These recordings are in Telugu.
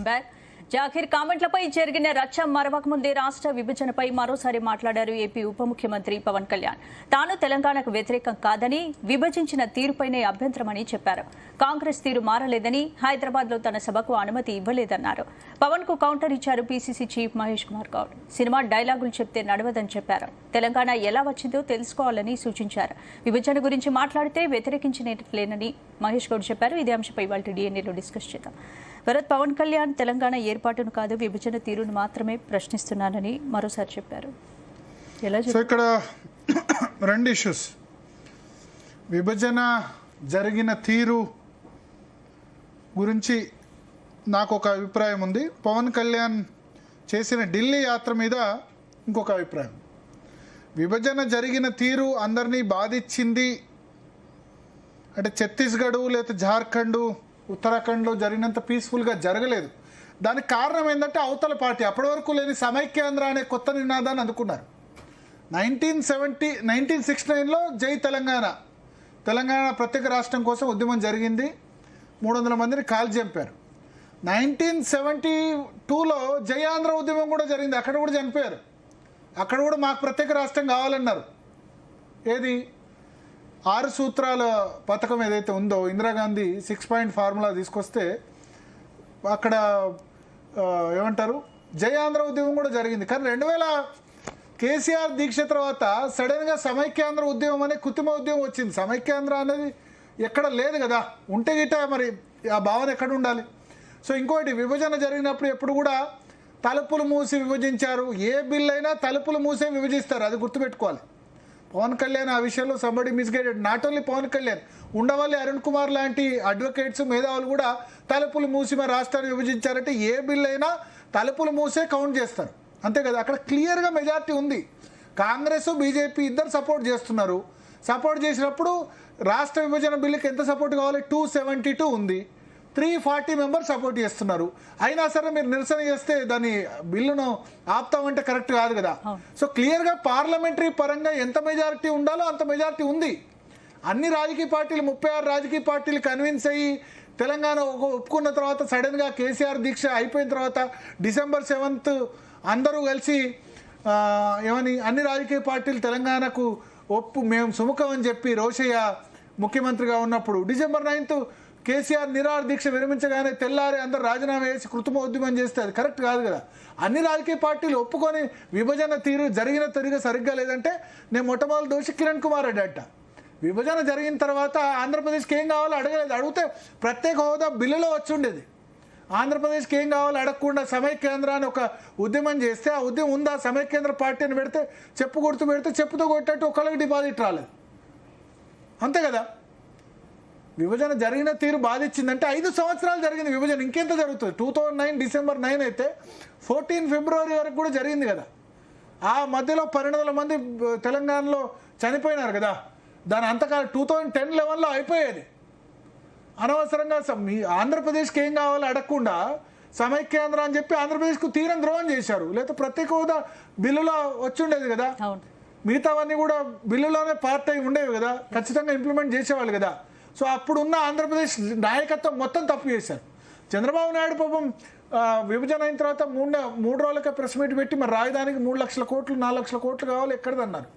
బ్యాక్. జాఖీర్ కామెంట్లపై జరిగిన రచ్చ మరవక ముందే రాష్ట్ర విభజనపై మరోసారి మాట్లాడారు ఏపీ ఉప ముఖ్యమంత్రి పవన్ కళ్యాణ్. తాను తెలంగాణకు వ్యతిరేకం కాదని, విభజించిన తీరుపైనే అభ్యంతరమని చెప్పారు. కాంగ్రెస్ తీరు మారలేదని, హైదరాబాద్ లో తన సభకు అనుమతి ఇవ్వలేదన్నారు. పవన్ కు కౌంటర్ ఇచ్చారు PCC chief Mahesh Kumar Goud. Cinema డైలాగులు చెప్తే నడవదని చెప్పారు. తెలంగాణ ఎలా వచ్చిందో తెలుసుకోవాలని సూచించారు. విభజన గురించి మాట్లాడితే వ్యతిరేకించినట్లేనని మహేష్ గౌడ్ చెప్పారు. ఇదే అంశంపై ఇవాళ డిఎన్ఏలో డిస్కస్ చేద్దాం. భరత్, పవన్ కళ్యాణ్ తెలంగాణ ఏర్పాటును కాదు విభజన తీరును మాత్రమే ప్రశ్నిస్తున్నానని మరోసారి చెప్పారు. సో ఇక్కడ రెండు ఇష్యూస్, విభజన జరిగిన తీరు గురించి నాకు ఒక అభిప్రాయం ఉంది, పవన్ కళ్యాణ్ చేసిన ఢిల్లీ యాత్ర మీద ఇంకొక అభిప్రాయం. విభజన జరిగిన తీరు అందరినీ బాధించింది అంటే ఛత్తీస్గఢ్ లేదా జార్ఖండ్, ఉత్తరాఖండ్లో జరిగినంత పీస్ఫుల్గా జరగలేదు. దానికి కారణం ఏంటంటే అవతల పార్టీ అప్పటి వరకు లేని సమైక్యాంధ్ర అనే కొత్త నినాదాన్ని అందుకున్నారు. 1969లో జై తెలంగాణ, తెలంగాణ ప్రత్యేక రాష్ట్రం కోసం ఉద్యమం జరిగింది. 300 మందిని కాల్ చంపారు. 1972లో జై ఆంధ్ర ఉద్యమం కూడా జరిగింది. అక్కడ కూడా చనిపోయారు. అక్కడ కూడా మాకు ప్రత్యేక రాష్ట్రం కావాలన్నారు. ఏది 6 సూత్రాల పథకం ఏదైతే ఉందో, ఇందిరాగాంధీ 6 పాయింట్ ఫార్ములా తీసుకొస్తే అక్కడ ఏమంటారు జై ఆంధ్ర ఉద్యమం కూడా జరిగింది. కానీ 2000 కేసీఆర్ దీక్ష తర్వాత సడన్గా సమైక్యాంధ్ర ఉద్యమం అనే కృత్రిమ ఉద్యమం వచ్చింది. సమైక్యాంధ్ర అనేది ఎక్కడ లేదు కదా, ఉంటే గిట్ట మరి ఆ భావన ఎక్కడ ఉండాలి? సో ఇంకోటి, విభజన జరిగినప్పుడు ఎప్పుడు కూడా తలుపులు మూసి విభజించారు. ఏ బిల్ అయినా తలుపులు మూసే విభజిస్తారు, అది గుర్తుపెట్టుకోవాలి. పవన్ కళ్యాణ్ ఆ విషయంలో సంబడి misguided. Not only Pawan Kalyan, Undavalli Arun Kumar లాంటి అడ్వకేట్స్, మేధావులు కూడా తలుపులు మూసి మా రాష్ట్రాన్ని విభజించారంటే ఏ బిల్ అయినా తలుపులు మూసే కౌంట్ చేస్తారు, అంతే కదా. అక్కడ క్లియర్గా మెజార్టీ ఉంది. కాంగ్రెస్ బీజేపీ ఇద్దరు సపోర్ట్ చేస్తున్నారు. సపోర్ట్ చేసినప్పుడు రాష్ట్ర విభజన బిల్లుకి ఎంత సపోర్ట్ కావాలి? 272 ఉంది. 340 మెంబర్స్ సపోర్ట్ చేస్తున్నారు. అయినా సరే మీరు నిరసన చేస్తే దాని బిల్లును ఆపుతామంటే కరెక్ట్ కాదు కదా. సో క్లియర్గా పార్లమెంటరీ పరంగా ఎంత మెజారిటీ ఉండాలో అంత మెజారిటీ ఉంది. అన్ని రాజకీయ పార్టీలు 36 రాజకీయ పార్టీలు కన్విన్స్ అయ్యి తెలంగాణ ఒప్పుకున్న తర్వాత సడన్గా కేసీఆర్ దీక్ష అయిపోయిన తర్వాత December 7th అందరూ కలిసి ఏమని అన్ని రాజకీయ పార్టీలు తెలంగాణకు మేము సుముఖం అని చెప్పి రోషయ్య ముఖ్యమంత్రిగా ఉన్నప్పుడు December 9th కేసీఆర్ నిరాహార దీక్ష విరమించగానే తెల్లారి అందరు రాజీనామా చేసి కృత్రిమ ఉద్యమం చేస్తే అది కరెక్ట్ కాదు కదా. అన్ని రాజకీయ పార్టీలు ఒప్పుకొని విభజన తీరు జరిగిన తీరుగా సరిగ్గా లేదంటే నేను మొట్టమొదటి దోషి కిరణ్ కుమార్ రెడ్డి అట్ట. విభజన జరిగిన తర్వాత ఆంధ్రప్రదేశ్కి ఏం కావాలో అడగలేదు. అడిగితే ప్రత్యేక హోదా బిల్లులో వచ్చి ఉండేది. ఆంధ్రప్రదేశ్కి ఏం కావాలో అడగకుండా సమైక్యాంధ్ర అని ఒక ఉద్యమం చేస్తే ఆ ఉద్యమం ఉందా? సమైక్యాంధ్ర పార్టీని పెడితే చెప్పు గుర్తు పెడితే చెప్పుతో కొట్టేట్టు ఒకళ్ళకి డిపాజిట్ రాలేదు, అంతే కదా. విభజన జరిగిన తీరు బాధించిందంటే 5 సంవత్సరాలు జరిగింది విభజన, ఇంకెంత జరుగుతుంది? 2009 December 9 అయితే 14 February వరకు కూడా జరిగింది కదా. ఆ మధ్యలో 1200 మంది తెలంగాణలో చనిపోయినారు కదా. దాని అంతకాలం 2010-11లో అయిపోయేది. అనవసరంగా ఆంధ్రప్రదేశ్కి ఏం కావాలో అడగకుండా సమైక్యాంధ్ర అని చెప్పి ఆంధ్రప్రదేశ్కు తీరం ద్రోహం చేశారు. లేకపోతే ప్రత్యేక హోదా బిల్లులో వచ్చి ఉండేది కదా. మిగతావన్నీ కూడా బిల్లులోనే పార్ట్ అయి ఉండేవి కదా, ఖచ్చితంగా ఇంప్లిమెంట్ చేసేవాళ్ళు కదా. సో అప్పుడున్న ఆంధ్రప్రదేశ్ నాయకత్వం మొత్తం తప్పు చేశారు. చంద్రబాబు నాయుడు పాపం విభజన అయిన తర్వాత 3 రోజులకే ప్రెస్ మీట్ పెట్టి మరి రాజధానికి 3 లక్షల కోట్లు 4 లక్షల కోట్లు కావాలి ఎక్కడదన్నారు.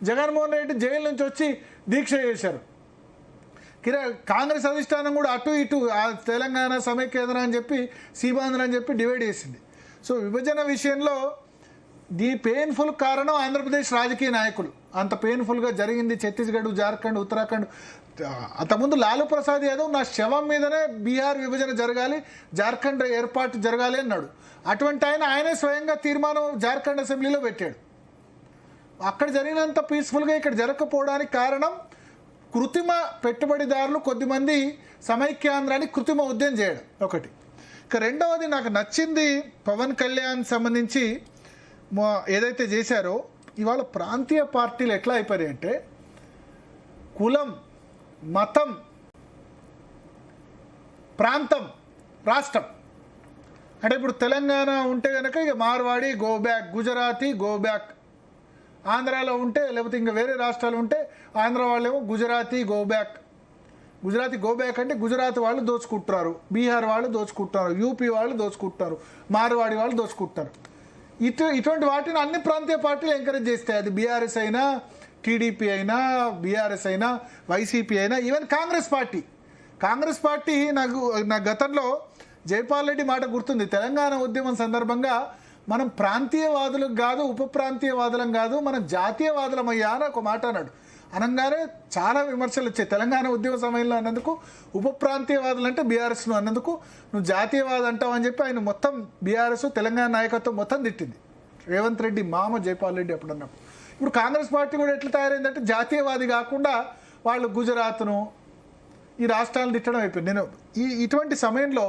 జగన్మోహన్ రెడ్డి జైలు నుంచి వచ్చి దీక్ష చేశారు. కాంగ్రెస్ అధిష్టానం కూడా అటు ఇటు తెలంగాణ సమైక్యాంధ్ర అని చెప్పి సీమాంధ్ర అని చెప్పి డివైడ్ చేసింది. సో విభజన విషయంలో పెయిన్ఫుల్ కారణం ఆంధ్రప్రదేశ్ రాజకీయ నాయకులు. అంత పెయిన్ఫుల్గా జరిగింది ఛత్తీస్గఢ్, జార్ఖండ్, ఉత్తరాఖండ్. అంతకుముందు లాలూ ప్రసాద్ యాదవ్ నా శవం మీదనే బీహార్ విభజన జరగాలి, జార్ఖండ్ ఏర్పాటు జరగాలి అన్నాడు. అటువంటి ఆయనే స్వయంగా తీర్మానం జార్ఖండ్ అసెంబ్లీలో పెట్టాడు. అక్కడ జరిగినంత పీస్ఫుల్గా ఇక్కడ జరగకపోవడానికి కారణం కృత్రిమ పెట్టుబడిదారులు కొద్దిమంది సమైక్యాంధ్రాన్ని కృత్రిమ ఉద్యమం చేయడం ఒకటి. ఇక రెండవది నాకు నచ్చింది పవన్ కళ్యాణ్ సంబంధించి ఏదైతే చేశారో, ఇవాళ ప్రాంతీయ పార్టీలు ఎట్లా అయిపోయాయి అంటే కులం, మతం, ప్రాంతం, రాష్ట్రం. అంటే ఇప్పుడు తెలంగాణ ఉంటే కనుక ఇక Marwadi go back, Gujarati go back, ఆంధ్రాలో ఉంటే లేకపోతే ఇంకా వేరే రాష్ట్రాలు ఉంటే ఆంధ్ర వాళ్ళేమో Gujarati go back, Gujarati go back అంటే గుజరాత్ వాళ్ళు దోచుకుంటున్నారు, బీహార్ వాళ్ళు దోచుకుంటున్నారు, యూపీ వాళ్ళు దోచుకుంటున్నారు, మార్వాడి వాళ్ళు దోచుకుంటున్నారు. ఇటువంటి వాటిని అన్ని ప్రాంతీయ పార్టీలు ఎంకరేజ్ చేస్తాయి. అది బీఆర్ఎస్ అయినా, టీడీపీ అయినా, బీఆర్ఎస్ అయినా, వైసీపీ అయినా, ఈవెన్ కాంగ్రెస్ పార్టీ నా గతంలో జైపాల్ రెడ్డి మాట గుర్తుంది. తెలంగాణ ఉద్యమం సందర్భంగా మనం ప్రాంతీయవాదులకు కాదు, ఉప ప్రాంతీయవాదులం కాదు, మనం జాతీయవాదులమయ్యా అని ఒక మాట అన్నాడు. అనగానే చాలా విమర్శలు వచ్చాయి. తెలంగాణ ఉద్యమ సమయంలో అన్నందుకు ఉప ప్రాంతీయవాదులు అంటే బీఆర్ఎస్ను అన్నందుకు నువ్వు జాతీయవాది అంటావు అని చెప్పి ఆయన మొత్తం బీఆర్ఎస్ తెలంగాణ నాయకత్వం మొత్తం తిట్టింది. రేవంత్ రెడ్డి మామ జైపాల్ రెడ్డి అప్పుడు అన్నప్పుడు. ఇప్పుడు కాంగ్రెస్ పార్టీ కూడా ఎట్లా తయారైందంటే జాతీయవాది కాకుండా వాళ్ళు గుజరాత్ను, ఈ రాష్ట్రాలను తిట్టడం అయిపోయింది. నేను ఇటువంటి సమయంలో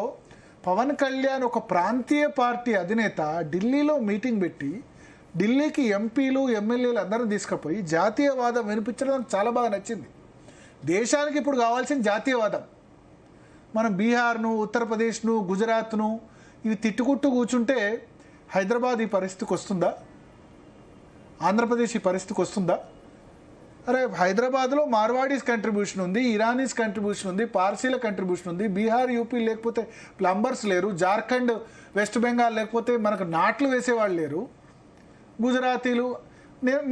పవన్ కళ్యాణ్ ఒక ప్రాంతీయ పార్టీ అధినేత ఢిల్లీలో మీటింగ్ పెట్టి ఢిల్లీకి ఎంపీలు, ఎమ్మెల్యేలు అందరూ తీసుకుపోయి జాతీయవాదం వినిపించడం నాకు చాలా బాగా నచ్చింది. దేశానికి ఇప్పుడు కావాల్సిన జాతీయవాదం. మనం బీహార్ను, ఉత్తరప్రదేశ్ను, గుజరాత్ను ఇవి తిట్టుకుంటూ కూర్చుంటే హైదరాబాద్ ఈ పరిస్థితికి వస్తుందా? ఆంధ్రప్రదేశ్ ఈ పరిస్థితికి వస్తుందా? అరే హైదరాబాద్లో మార్వాడీస్ కంట్రిబ్యూషన్ ఉంది, ఇరానీస్ కంట్రిబ్యూషన్ ఉంది, పార్సీల కంట్రిబ్యూషన్ ఉంది. బీహార్, యూపీ లేకపోతే ప్లంబర్స్ లేరు. జార్ఖండ్, వెస్ట్ బెంగాల్ లేకపోతే మనకు నాట్లు వేసేవాళ్ళు లేరు. గుజరాతీలు.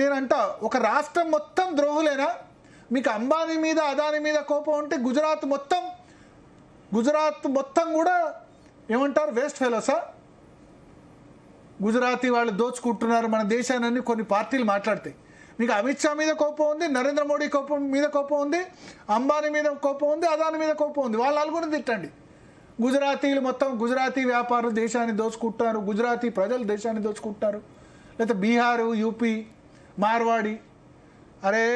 నేనంట ఒక రాష్ట్రం మొత్తం ద్రోహులేనా? మీకు అంబానీ మీద, అదానీ మీద కోపం ఉంటే గుజరాత్ మొత్తం కూడా ఏమంటారు, వేస్ట్ ఫెలోసా? గుజరాతీ వాళ్ళు దోచుకుంటున్నారు మన దేశాన్ని కొన్ని పార్టీలు మాట్లాడతాయి. మీకు అమిత్ షా మీద కోపం ఉంది, నరేంద్ర మోడీ మీద కోపం ఉంది, అంబానీ మీద కోపం ఉంది, అదానీ మీద కోపం ఉంది. వాళ్ళ నలుగురిని తిట్టండి. గుజరాతీలు మొత్తం గుజరాతీ వ్యాపారులు దేశాన్ని దోచుకుంటున్నారు, గుజరాతీ ప్రజలు దేశాన్ని దోచుకుంటున్నారు. లేకపోతే బీహారు, యూపీ, మార్వాడి. అరే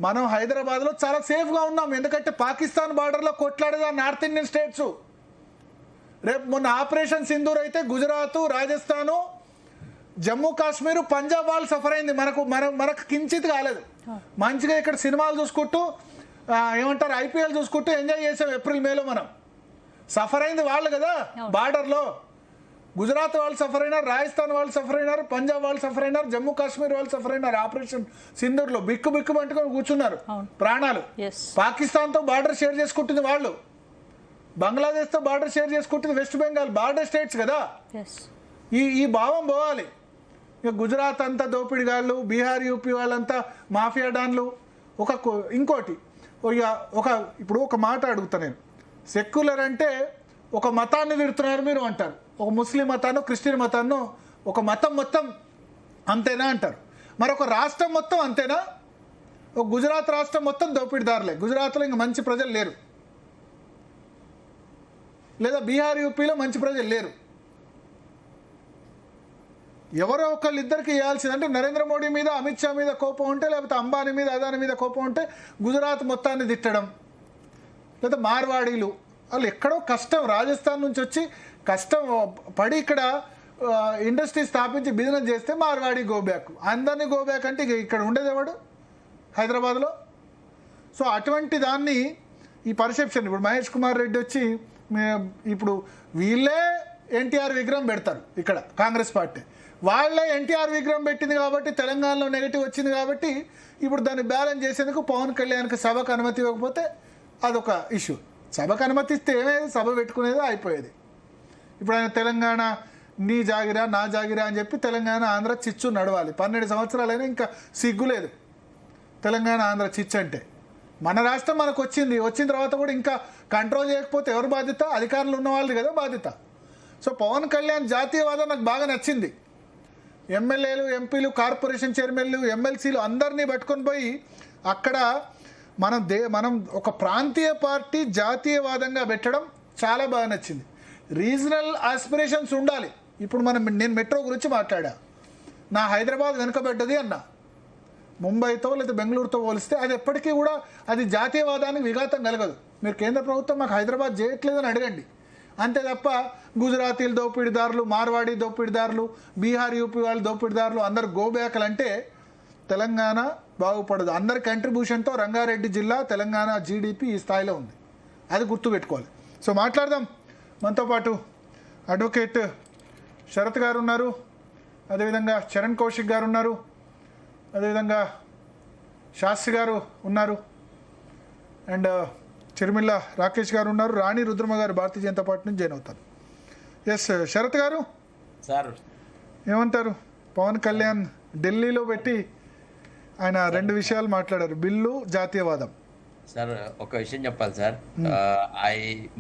మనం హైదరాబాద్లో చాలా సేఫ్గా ఉన్నాం. ఎందుకంటే పాకిస్తాన్ బార్డర్లో కొట్లాడేదా నార్త్ ఇండియన్ స్టేట్స్. రేపు మొన్న ఆపరేషన్ సింధూర్ అయితే గుజరాత్, రాజస్థాను, జమ్మూ కాశ్మీర్, పంజాబ్ వాళ్ళు సఫర్ అయింది. మనకు కించిత్ కాలేదు. మంచిగా ఇక్కడ సినిమాలు చూసుకుంటూ ఏమంటారు ఐపీఎల్ చూసుకుంటూ ఎంజాయ్ చేసాం ఏప్రిల్ మేలో. మనం సఫర్ అయింది వాళ్ళు కదా బార్డర్లో. గుజరాత్ వాళ్ళు సఫర్ అయినారు, రాజస్థాన్ వాళ్ళు సఫర్ అయినారు, పంజాబ్ వాళ్ళు సఫర్ అయినారు, జమ్మూ కాశ్మీర్ వాళ్ళు సఫర్ అయినారు. ఆపరేషన్ సింధూర్లో బిక్కు పట్టుకొని కూర్చున్నారు ప్రాణాలు. పాకిస్తాన్తో బార్డర్ షేర్ చేసుకుంటుంది వాళ్ళు, బంగ్లాదేశ్తో బార్డర్ షేర్ చేసుకుంటుంది వెస్ట్ బెంగాల్. బార్డర్ స్టేట్స్ కదా. ఈ భావం పోవాలి. ఇక గుజరాత్ అంతా దోపిడిగాళ్ళు, బీహార్, యూపీ వాళ్ళంతా మాఫియా డాన్లు. ఇంకోటి ఇప్పుడు ఒక మాట అడుగుతా నేను. సెక్యులర్ అంటే ఒక మతాన్ని తిడుతున్నారు మీరు అంటారు. ఒక ముస్లిం మతాన్ని, క్రిస్టియన్ మతాన్ని, ఒక మతం మొత్తం అంతేనా అంటారు. మరొక రాష్ట్రం మొత్తం అంతేనా? ఒక గుజరాత్ రాష్ట్రం మొత్తం దోపిడిదారులే. గుజరాత్లో ఇంకా మంచి ప్రజలు లేరు, లేదా బీహార్, యూపీలో మంచి ప్రజలు లేరు. ఎవరో ఒకళ్ళిద్దరికి ఇవ్వాల్సింది. అంటే నరేంద్ర మోడీ మీద, అమిత్ షా మీద కోపం ఉంటే, లేకపోతే అంబానీ మీద, అదానీ మీద కోపం ఉంటే గుజరాత్ మొత్తాన్ని తిట్టడం. లేదా మార్వాడీలు వాళ్ళు ఎక్కడో కష్టం, రాజస్థాన్ నుంచి వచ్చి కష్టం పడి ఇక్కడ ఇండస్ట్రీ స్థాపించి బిజినెస్ చేస్తే మార్వాడి గోబ్యాక్. అందరినీ గోబ్యాక్ అంటే ఇక్కడ ఉండేది ఎవడు హైదరాబాద్లో? సో అటువంటి దాన్ని ఈ పర్సెప్షన్. ఇప్పుడు మహేష్ కుమార్ రెడ్డి వచ్చి ఇప్పుడు వీళ్ళే ఎన్టీఆర్ విగ్రహం పెడతారు ఇక్కడ కాంగ్రెస్ పార్టీ. వాళ్ళే ఎన్టీఆర్ విగ్రహం పెట్టింది కాబట్టి తెలంగాణలో నెగిటివ్ వచ్చింది కాబట్టి ఇప్పుడు దాన్ని బ్యాలెన్స్ చేసేందుకు పవన్ కళ్యాణ్కి సభకు అనుమతి ఇవ్వకపోతే అదొక ఇష్యూ. సభకు అనుమతి ఇస్తే ఏమేది, సభ పెట్టుకునేది అయిపోయేది. ఇప్పుడు ఆయన తెలంగాణ నీ జాగిరా నా జాగిరా అని చెప్పి తెలంగాణ ఆంధ్ర చిచ్చు నడవాలి. 12 సంవత్సరాలైనా ఇంకా సిగ్గులేదు తెలంగాణ ఆంధ్ర చిచ్చు అంటే. మన రాష్ట్రం మనకు వచ్చిన తర్వాత కూడా ఇంకా కంట్రోల్ చేయకపోతే ఎవరు బాధ్యత? అధికారులు ఉన్న వాళ్ళది కదా బాధ్యత. సో పవన్ కళ్యాణ్ జాతీయవాదం నాకు బాగా నచ్చింది. ఎమ్మెల్యేలు, ఎంపీలు, కార్పొరేషన్ చైర్మన్లు, ఎమ్మెల్సీలు అందరినీ పట్టుకొని పోయి అక్కడ మనం ఒక ప్రాంతీయ పార్టీ జాతీయవాదంగా పెట్టడం చాలా బాగా నచ్చింది. రీజనల్ ఆస్పిరేషన్స్ ఉండాలి. ఇప్పుడు నేను మెట్రో గురించి మాట్లాడా. నా హైదరాబాద్ వెనుకబడ్డది అన్నా. ముంబైతో లేదా బెంగళూరుతో పోలిస్తే అది ఎప్పటికీ కూడా అది జాతీయవాదానికి విఘాతం కలగదు. మీరు కేంద్ర ప్రభుత్వం మాకు హైదరాబాద్ చేయట్లేదని అడగండి. అంతే తప్ప గుజరాతీలు దోపిడీదారులు, మార్వాడీ దోపిడీదారులు, బీహార్, యూపీ వాళ్ళు దోపిడీదారులు అందరు గోబ్యాకలు అంటే తెలంగాణ బాగుపడదు. అందరి కంట్రిబ్యూషన్తో రంగారెడ్డి జిల్లా తెలంగాణ జీడిపి ఈ స్థాయిలో ఉంది. అది గుర్తుపెట్టుకోవాలి. సో మాట్లాడదాం. మనతో పాటు అడ్వకేట్ శరత్ గారు ఉన్నారు, అదేవిధంగా చరణ్ కౌశిక్ గారు ఉన్నారు, అదేవిధంగా శాస్త్రి గారు ఉన్నారు, అండ్ చిరుమిల్ల రాకేష్ గారు ఉన్నారు, రాణి రుద్రమ గారు భారతీయ జనతా పార్టీ నుంచి జాయిన్ అవుతారు. ఎస్ శరత్ గారు సార్ ఏమంటారు? పవన్ కళ్యాణ్ ఢిల్లీలో పెట్టి ఆయన 2 విషయాలు మాట్లాడారు, బిల్లు, జాతీయవాదం. సార్ ఒక విషయం చెప్పాలి sir.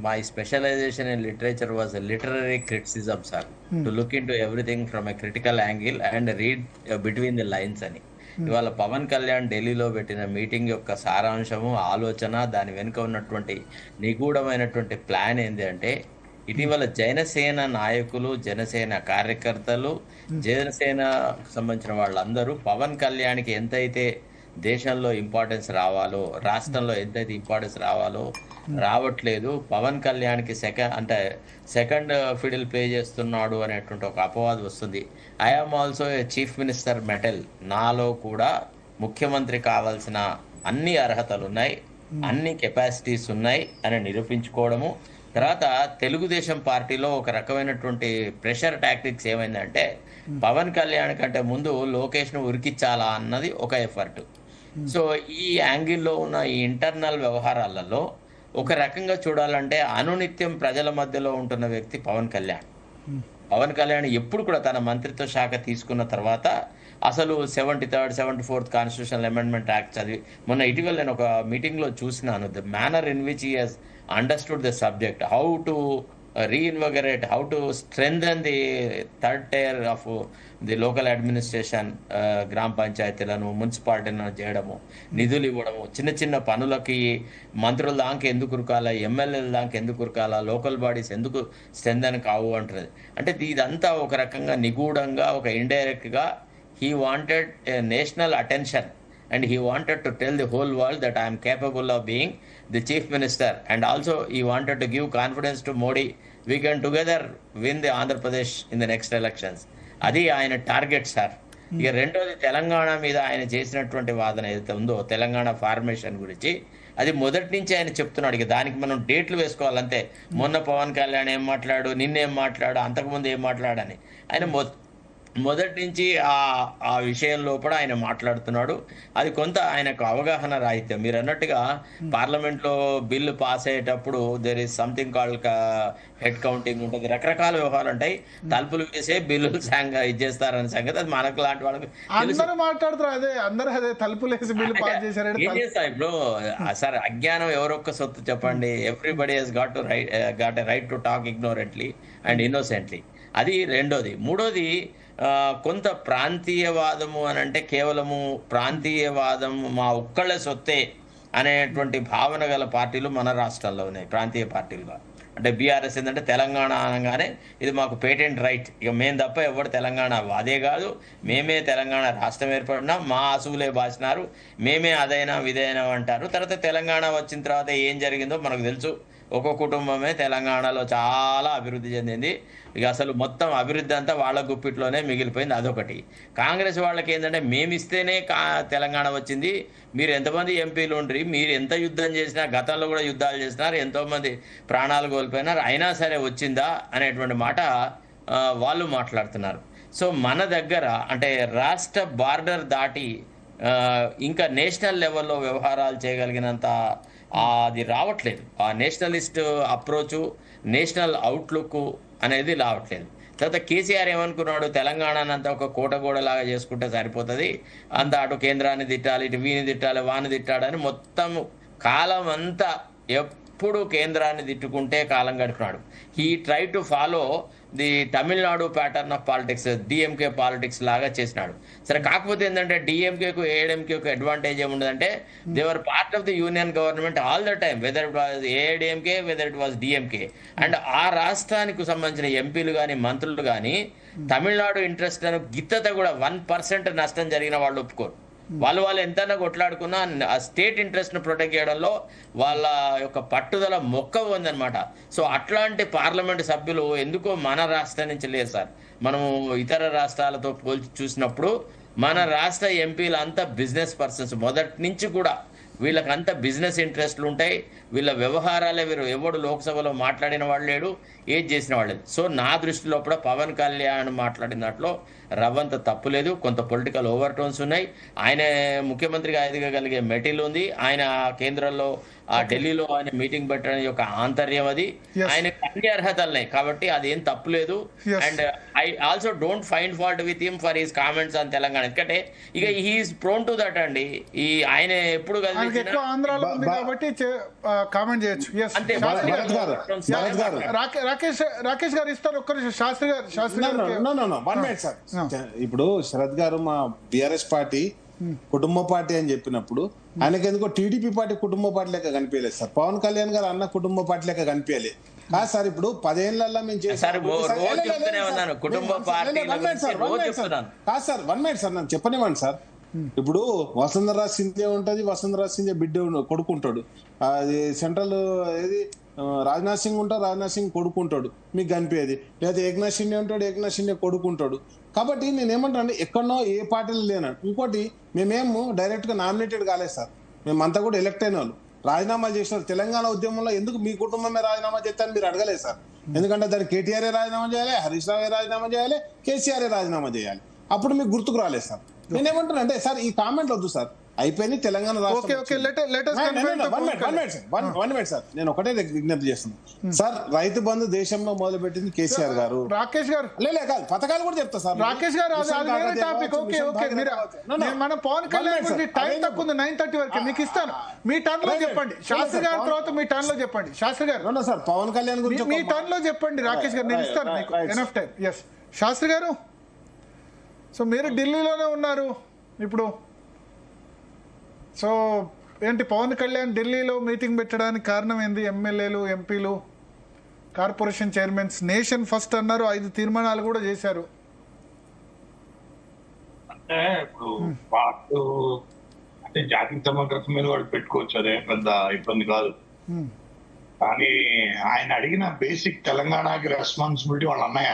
My specialization in literature was literary criticism sir. To look in to everything from a critical angle and read between the lines అని. ఇవాళ పవన్ కళ్యాణ్ ఢిల్లీలో పెట్టిన మీటింగ్ యొక్క సారాంశము, ఆలోచన, దాని వెనుక ఉన్నటువంటి నిగూఢమైనటువంటి ప్లాన్ ఏంటి అంటే, ఇటీవల జనసేన నాయకులు, జనసేన కార్యకర్తలు, జనసేన సంబంధించిన వాళ్ళందరూ పవన్ కళ్యాణ్కి ఎంతైతే దేశంలో ఇంపార్టెన్స్ రావాలో, రాష్ట్రంలో ఎంతైతే ఇంపార్టెన్స్ రావాలో రావట్లేదు, పవన్ కళ్యాణ్కి సెకండ్ ఫిడిల్ ప్లే చేస్తున్నాడు అనేటువంటి ఒక అపవాదం వస్తుంది. I am also a chief minister metal, నాలో కూడా ముఖ్యమంత్రి కావాల్సిన అన్ని అర్హతలు ఉన్నాయి, అన్ని కెపాసిటీస్ ఉన్నాయి అని నిరూపించుకోవడము. తర్వాత తెలుగుదేశం పార్టీలో ఒక రకమైనటువంటి ప్రెషర్ టాక్టిక్స్ ఏమైందంటే, పవన్ కళ్యాణ్ కంటే ముందు లోకేష్ను ఉరికిచ్చాలా అన్నది ఒక ఎఫర్ట్. సో ఈ యాంగిల్లో ఉన్న ఈ ఇంటర్నల్ వ్యవహారాలలో ఒక రకంగా చూడాలంటే అనునిత్యం ప్రజల మధ్యలో ఉంటున్న వ్యక్తి పవన్ కళ్యాణ్. పవన్ కళ్యాణ్ ఎప్పుడు కూడా తన మంత్రిత్వ శాఖ తీసుకున్న తర్వాత అసలు 73rd, 74th constitutional amendment act చదివి, మొన్న ఇటీవల నేను ఒక మీటింగ్లో చూసినాను, the manner in which he has understood the subject, how to reinvigorate, how to strengthen the third tier of the local administration, గ్రామ పంచాయతీలను, మున్సిపాలిటీలను చేయడము, నిధులు ఇవ్వడము, చిన్న చిన్న పనులకి మంత్రుల దాకా ఎందుకు ఉరకాలా, ఎమ్మెల్యేల దాకా ఎందుకు ఉరకాలా, లోకల్ బాడీస్ ఎందుకు స్ట్రెంథెన్ కావు అంటుంది. అంటే ఇదంతా ఒక రకంగా నిగూఢంగా, ఒక ఇండైరెక్ట్గా he wanted a national attention and he wanted to tell the whole world that I am capable of being the chief minister, and also he wanted to give confidence to Modi, we can together win the Andhra Pradesh in the next elections. అది ఆయన టార్గెట్ సార్. ఇక రెండోది తెలంగాణ మీద ఆయన చేసినటువంటి వాదన ఏదైతే ఉందో, తెలంగాణ ఫార్మేషన్ గురించి, అది మొదటి నుంచి ఆయన చెప్తున్నాడు. ఇక దానికి మనం డేట్లు వేసుకోవాలంతే. మొన్న పవన్ కళ్యాణ్ ఏం మాట్లాడు, నిన్నేం మాట్లాడు, అంతకుముందు ఏం మాట్లాడని ఆయన మొదటి నుంచి ఆ విషయం లోపల ఆయన మాట్లాడుతున్నాడు. అది కొంత ఆయనకు అవగాహన రాహిత్యం. మీరు అన్నట్టుగా పార్లమెంట్లో బిల్లు పాస్ అయ్యేటప్పుడు there is something called head counting ఉంటుంది, రకరకాల వ్యవహారాలు ఉంటాయి. తలుపులు వేసే బిల్లులు ఇచ్చేస్తారనే సంగతి అది మనకు లాంటి వాళ్ళకి అందరూ మాట్లాడుతారు. అదే తలుపులు వేసి బిల్లు పాస్ చేశారు. ఏం చేస్తా ఇప్పుడు సార్, అజ్ఞానం ఎవరొక్క సొత్తు చెప్పండి. Everybody has got a right to talk ignorantly and innocently. అది రెండోది. మూడోది, కొంత ప్రాంతీయవాదము అని అంటే కేవలము ప్రాంతీయవాదం మా ఒక్కళ్ళ సొత్తే అనేటువంటి భావన గల పార్టీలు మన రాష్ట్రాల్లో ఉన్నాయి, ప్రాంతీయ పార్టీలుగా. అంటే బీఆర్ఎస్ ఏంటంటే తెలంగాణ అనగానే ఇది మాకు పేటెంట్ రైట్, ఇక మేము తప్ప ఎవరు తెలంగాణ వాదే కాదు, మేమే తెలంగాణ రాష్ట్రం ఏర్పడినా, మా అసువులే బాసినారు, మేమే అదైనా విదైనా అంటారు. తర్వాత తెలంగాణ వచ్చిన తర్వాత ఏం జరిగిందో మనకు తెలుసు. ఒక కుటుంబమే తెలంగాణలో చాలా అభివృద్ధి చెందింది. ఇక అసలు మొత్తం అభివృద్ధి అంతా వాళ్ళ గుప్పిట్లోనే మిగిలిపోయింది. అదొకటి. కాంగ్రెస్ వాళ్ళకి ఏంటంటే మేమిస్తేనే తెలంగాణ వచ్చింది, మీరు ఎంతమంది ఎంపీలు ఉండ్రి, మీరు ఎంత యుద్ధం చేసినా, గతంలో కూడా యుద్ధాలు చేసినారు, ఎంతోమంది ప్రాణాలు కోల్పోయినారు, అయినా సరే వచ్చిందా అనేటువంటి మాట వాళ్ళు మాట్లాడుతున్నారు. సో మన దగ్గర అంటే రాష్ట్ర బార్డర్ దాటి ఇంకా నేషనల్ లెవెల్లో వ్యవహారాలు చేయగలిగినంత అది రావట్లేదు. ఆ నేషనలిస్ట్ అప్రోచు, నేషనల్ అవుట్లుక్ అనేది రావట్లేదు. తర్వాత కేసీఆర్ ఏమనుకున్నాడు, తెలంగాణనంతా ఒక కోటగోడలాగా చేసుకుంటే సరిపోతుంది, అంత అటు కేంద్రాన్ని తిట్టాలి, ఇటు వీని తిట్టాలి, వాని తిట్టాడని మొత్తం కాలం అంతా ఎప్పుడు కేంద్రాన్ని తిట్టుకుంటే కాలం గడిపినాడు. He try to follow the Tamil Nadu pattern of politics, DMK politics లాగా చేసినాడు. సరే, కాకపోతే ఏంటంటే డిఎంకేకు ఏఐడిఎంకేకు advantage ఏముండదంటే they were part of the union government all the time, whether it was AIADMK, whether it was DMK. And ఆ రాష్ట్రానికి సంబంధించిన ఎంపీలు కానీ మంత్రులు కానీ తమిళనాడు ఇంట్రెస్ట్ అని గిత్తత కూడా 1% నష్టం జరిగిన వాళ్ళు ఒప్పుకోరు. వాళ్ళు ఎంతైనా కొట్లాడుకున్నా ఆ స్టేట్ ఇంట్రెస్ట్ను ప్రొటెక్ట్ చేయడంలో వాళ్ళ యొక్క పట్టుదల మొక్క ఉందన్నమాట. సో అట్లాంటి పార్లమెంటు సభ్యులు ఎందుకో మన రాష్ట్రం నుంచి లేదు సార్. మనము ఇతర రాష్ట్రాలతో పోల్చి చూసినప్పుడు మన రాష్ట్ర ఎంపీలు అంతా బిజినెస్ పర్సన్స్, మొదటి నుంచి కూడా వీళ్ళకంతా బిజినెస్ ఇంట్రెస్ట్లు ఉంటాయి, వీళ్ళ వ్యవహారాలే వీరు ఎవడు లోక్సభలో మాట్లాడిన వాళ్ళు లేడు, ఏది చేసిన వాళ్ళు లేదు. సో నా దృష్టిలో కూడా పవన్ కళ్యాణ్ మాట్లాడిన దాంట్లో రవ్వంత తప్పు లేదు, కొంత పొలిటికల్ ఓవర్ టోన్స్ ఉన్నాయి. ఆయన ముఖ్యమంత్రిగా ఎదగగలిగే మెటీరియల్ ఉంది, ఆయన కేంద్రంలో ఆ ఢిల్లీలో ఆయన మీటింగ్ పెట్టడం యొక్క ఆంతర్యం అది, ఆయన అన్ని అర్హతలు ఉన్నాయి కాబట్టి అదేం తప్పులేదు. And I also don't find fault with him for his comments on Telangana. ఎందుకంటే ఇక హీఈస్ ప్రోన్ టు దట్ అండి. ఈ ఆయన ఎప్పుడు ఆంధ్రాలో ఉంది కాబట్టి కామెంట్ చేయొచ్చు. అంతే. రాకేష్ గారు ఇస్తారు ఒక్క నిమిషం. శాస్త్రి గారు ఇప్పుడు శరత్ గారు మా బిఆర్ఎస్ పార్టీ కుటుంబ పార్టీ అని చెప్పినప్పుడు ఆయనకి ఎందుకో టీడీపీ పార్టీ కుటుంబ పార్టీ లెక్క కనిపించలేదు సార్. పవన్ కళ్యాణ్ గారు అన్న కుటుంబ పార్టీ లెక్క కనిపించలేదు. కాదు సార్, ఇప్పుడు 10 ఏళ్లలో మేము కాదు సార్, 1 మినిట్ సార్, నన్ను చెప్పనివ్వండి సార్. ఇప్పుడు వసుంధరాజ్ సింధే ఉంటది, వసుంధరాజ్ సింధే బిడ్డ కొడుకుంటాడు. అది సెంట్రల్ ఏది రాజ్నాథ్ సింగ్ ఉంటాడు, రాజ్నాథ్ సింగ్ కొడుకుంటాడు, మీకు కనిపించేది. లేదా ఏక్నాథ్ షిండే ఉంటాడు, ఏక్నాథ్ షిండే కొడుకుంటాడు. కాబట్టి నేనేమంటాను, ఎక్కడనో ఏ పార్టీలు లేనాడు. ఇంకోటి, మేమేమో డైరెక్ట్ గా నామినేటెడ్ కాలేదు సార్, మేమంతా కూడా ఎలక్ట్ అయిన వాళ్ళు, రాజీనామా చేసినారు. తెలంగాణ ఉద్యమంలో ఎందుకు మీ కుటుంబమే రాజీనామా చేస్తారని మీరు అడగలేదు సార్. ఎందుకంటే దాన్ని కేటీఆర్ రాజీనామా చేయాలి, హరీష్ రావు రాజీనామా చేయాలి, కేసీఆర్ రాజీనామా చేయాలి. అప్పుడు మీకు గుర్తుకు రాలేదు సార్. నేనేమంటున్నా అంటే సార్, ఈ కామెంట్లు వద్దు సార్, అయిపోయింది తెలంగాణ రాష్ట్రం. నేను ఒకటే విజ్ఞప్తి చేస్తున్నాను సార్, రైతు బంధు దేశంలో మొదలు పెట్టింది కేసీఆర్ గారు. రాకేష్ గారు కాదు, పథకాలు కూడా చెప్తా సార్. రాకేష్ గారు మనం పవన్ కళ్యాణ్ గురించి టైం తక్కువ ఉంది, 9:30 వరకు మీకు ఇస్తాను. మీ టర్న్ లో చెప్పండి, శాస్త్రి గారి తర్వాత మీ టర్న్ లో చెప్పండి. శాస్త్రి గారు సార్, పవన్ కళ్యాణ్ గురించి మీ టర్న్ లో చెప్పండి. రాకేష్ గారు నేను ఇస్తాను మీకు ఎనఫ్ టైం. ఎస్ శాస్త్రి గారు, సో మీరు ఢిల్లీలోనే ఉన్నారు ఇప్పుడు. సో ఏంటి పవన్ కళ్యాణ్ ఢిల్లీలో మీటింగ్ పెట్టడానికి కారణం ఏంది? ఎమ్మెల్యేలు, ఎంపీలు, కార్పొరేషన్ చైర్మన్స్ నేషన్ ఫస్ట్ అన్నారు, 5 తీర్మానాలు కూడా చేశారు. అంటే ఇప్పుడు వాళ్ళు అంటే జాతీయ సమగ్రత మీద వాళ్ళు పెట్టుకోవచ్చు, అదే పెద్ద ఇబ్బంది కాదు. కానీ ఆయన అడిగిన బేసిక్ తెలంగాణకి రెస్పాన్సిబిలిటీ వాళ్ళ అన్నయ్య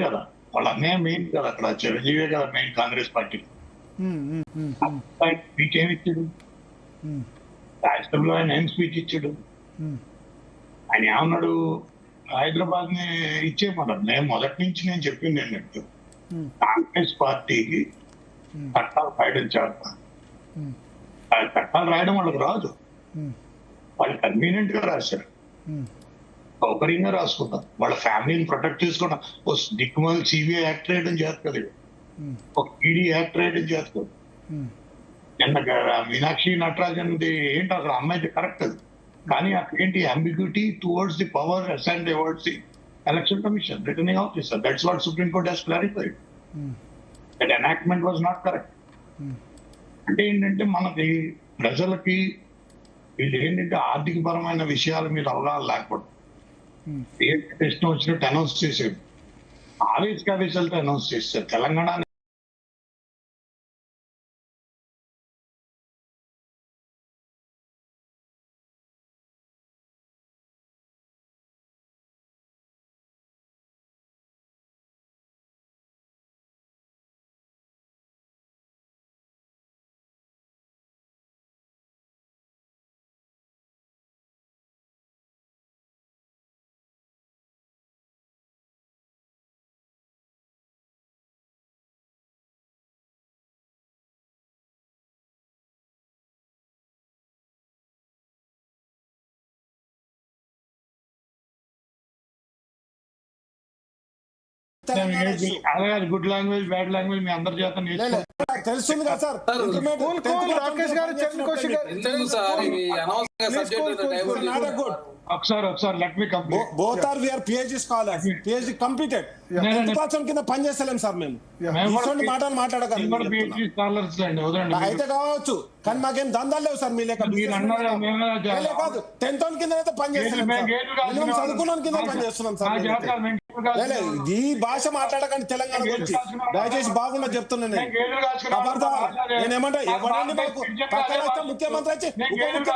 కదా, వాళ్ళ అన్నయ్య మెయిన్ కదా, అక్కడ చిరంజీవి కదా మెయిన్ కాంగ్రెస్ పార్టీ. మీకేమి ఇచ్చాడు రాష్ట్రంలో? ఆయన ఏం స్పీచ్ ఇచ్చాడు? ఆయన ఏమన్నాడు? హైదరాబాద్ ని ఇచ్చేయమన్నాడు. నేను మొదటి నుంచి నేను చెప్పింది ఏంటంటే, కాంగ్రెస్ పార్టీకి చట్టాలు రాయడం చేస్తాను. చట్టాలు రాయడం వాళ్ళకి రాదు, వాళ్ళు కన్వీనియంట్ గా రాశారు, సౌకర్యంగా రాసుకుంటారు, వాళ్ళ ఫ్యామిలీని ప్రొటెక్ట్ చేసుకోవడం. దిక్కుమాలి సిబిఐ యాక్ట్ రాయడం చేస్తుంది, ఒక ఈడీ యాక్ట్ రాయడం చేస్తుంది. నిన్న మీనాక్షి నటరాజన్ ఏంటి అసలు అమ్మాయిది కరెక్ట్ అది, కానీ అక్కడ ఏంటి ambiguity towards the power assigned towards the election commission returning officer. That's what supreme court has clarified. That enactment was not correct. అంటే ఏంటంటే మనకి ప్రజలకి వీళ్ళు ఏంటంటే ఆర్థిక పరమైన విషయాల మీద అవగాహన లేకపోవడం. ఏ టెస్ట్ వచ్చినట్టు అనౌన్స్ చేసేది, ఆవేశకావేశాలతో అనౌన్స్ చేస్తారు. Telangana good language, bad language మీ అందరి చేత తెలుస్తుంది కదా సార్. రాకేష్ గారు, ఒకసారి let me complete. Both are we are PhD scholars, PhD completed. సంవత్సరం కింద పని చేస్తలేం సార్ మేము. మాటలు మాట్లాడగలం అయితే కావచ్చు, కానీ మాకేం దందాలు లేవు సార్. మీ లెక్క కాదు, 10th కింద అయితే పని చేస్తున్నాం, చదువుకున్న కింద పని చేస్తున్నాం సార్. లే, ఈ భాష మాట్లాడకండి తెలంగాణ గురించి. దయచేసి బాగుండా చెప్తున్నాను నేను. నేనేమంటా ఎవరండి మాకు పక్కన వచ్చే ముఖ్యమంత్రి వచ్చి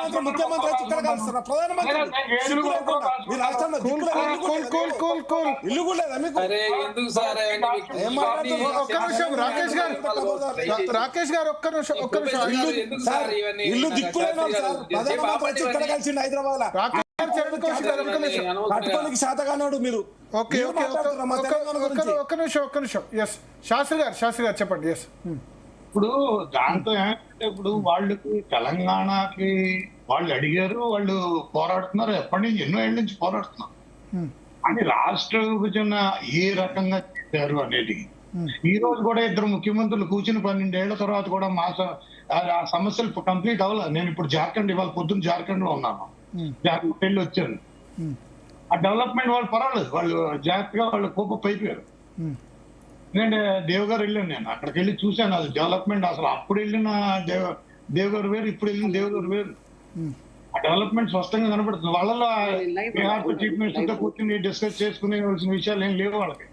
ఉప ముఖ్యమంత్రి వచ్చి ఇక్కడ కలుస్తారా ప్రధానమంత్రి? మీ రాష్ట్రంలో ఇల్లు కూడా లేదా మీకు? ఏం మాట్లాడుతున్నారు? ఒక్క నిమిషం రాకేష్ గారు, రాకేష్ గారు ఒక్క నిమిషం. సార్ ఇల్లు దిక్కులేదు సార్. ప్రధానమంత్రి వచ్చి ఇక్కడ కలిసిండు హైదరాబాద్ లో. రాకేష్ గారు, చరణ్ కౌశిక్ గారు ఒక్క నిమిషం. కట్టుకోనికి శాతగానోడు మీరు. ఓకే మీరు ఓకే మాట్లాడుతున్నారు మా తెలంగాణ గురించి. ఒక్క నిమిషం. ఎస్ శాస్త్రి గారు చెప్పండి. ఎస్ ఇప్పుడు దాంతో ఏంటంటే ఇప్పుడు వాళ్ళకి తెలంగాణకి వాళ్ళు అడిగారు, వాళ్ళు పోరాడుతున్నారు, ఎప్పటి నుంచి ఎన్నో ఏళ్ళ నుంచి పోరాడుతున్నారు. అని రాష్ట్ర విభజన ఏ రకంగా చేశారు అనేది ఈ రోజు కూడా ఇద్దరు ముఖ్యమంత్రులు కూర్చుని 12 ఏళ్ల తర్వాత కూడా ఆ సమస్యలు కంప్లీట్ అవ్వాలి. నేను ఇప్పుడు జార్ఖండ్, ఇవాళ పొద్దున్న జార్ఖండ్ లో ఉన్నాను, జార్ఖండ్ వెళ్ళి వచ్చాను. ఆ డెవలప్మెంట్ వాళ్ళు పర్వాలేదు, వాళ్ళు జాగ్రత్తగా వాళ్ళు కోపం అయిపోయారు. నేను దేవగారు వెళ్ళాను, నేను అక్కడికి వెళ్ళి చూశాను అది డెవలప్మెంట్. అసలు అప్పుడు వెళ్ళిన దేవగారు వేరు, ఇప్పుడు వెళ్ళిన దేవగారు వేరు. ఆ డెవలప్మెంట్ స్పష్టంగా కనబడుతుంది. వాళ్ళలో చీఫ్ మినిస్టర్ తో కూర్చొని డిస్కస్ చేసుకునేవలసిన విషయాలు ఏం లేవు వాళ్ళకి.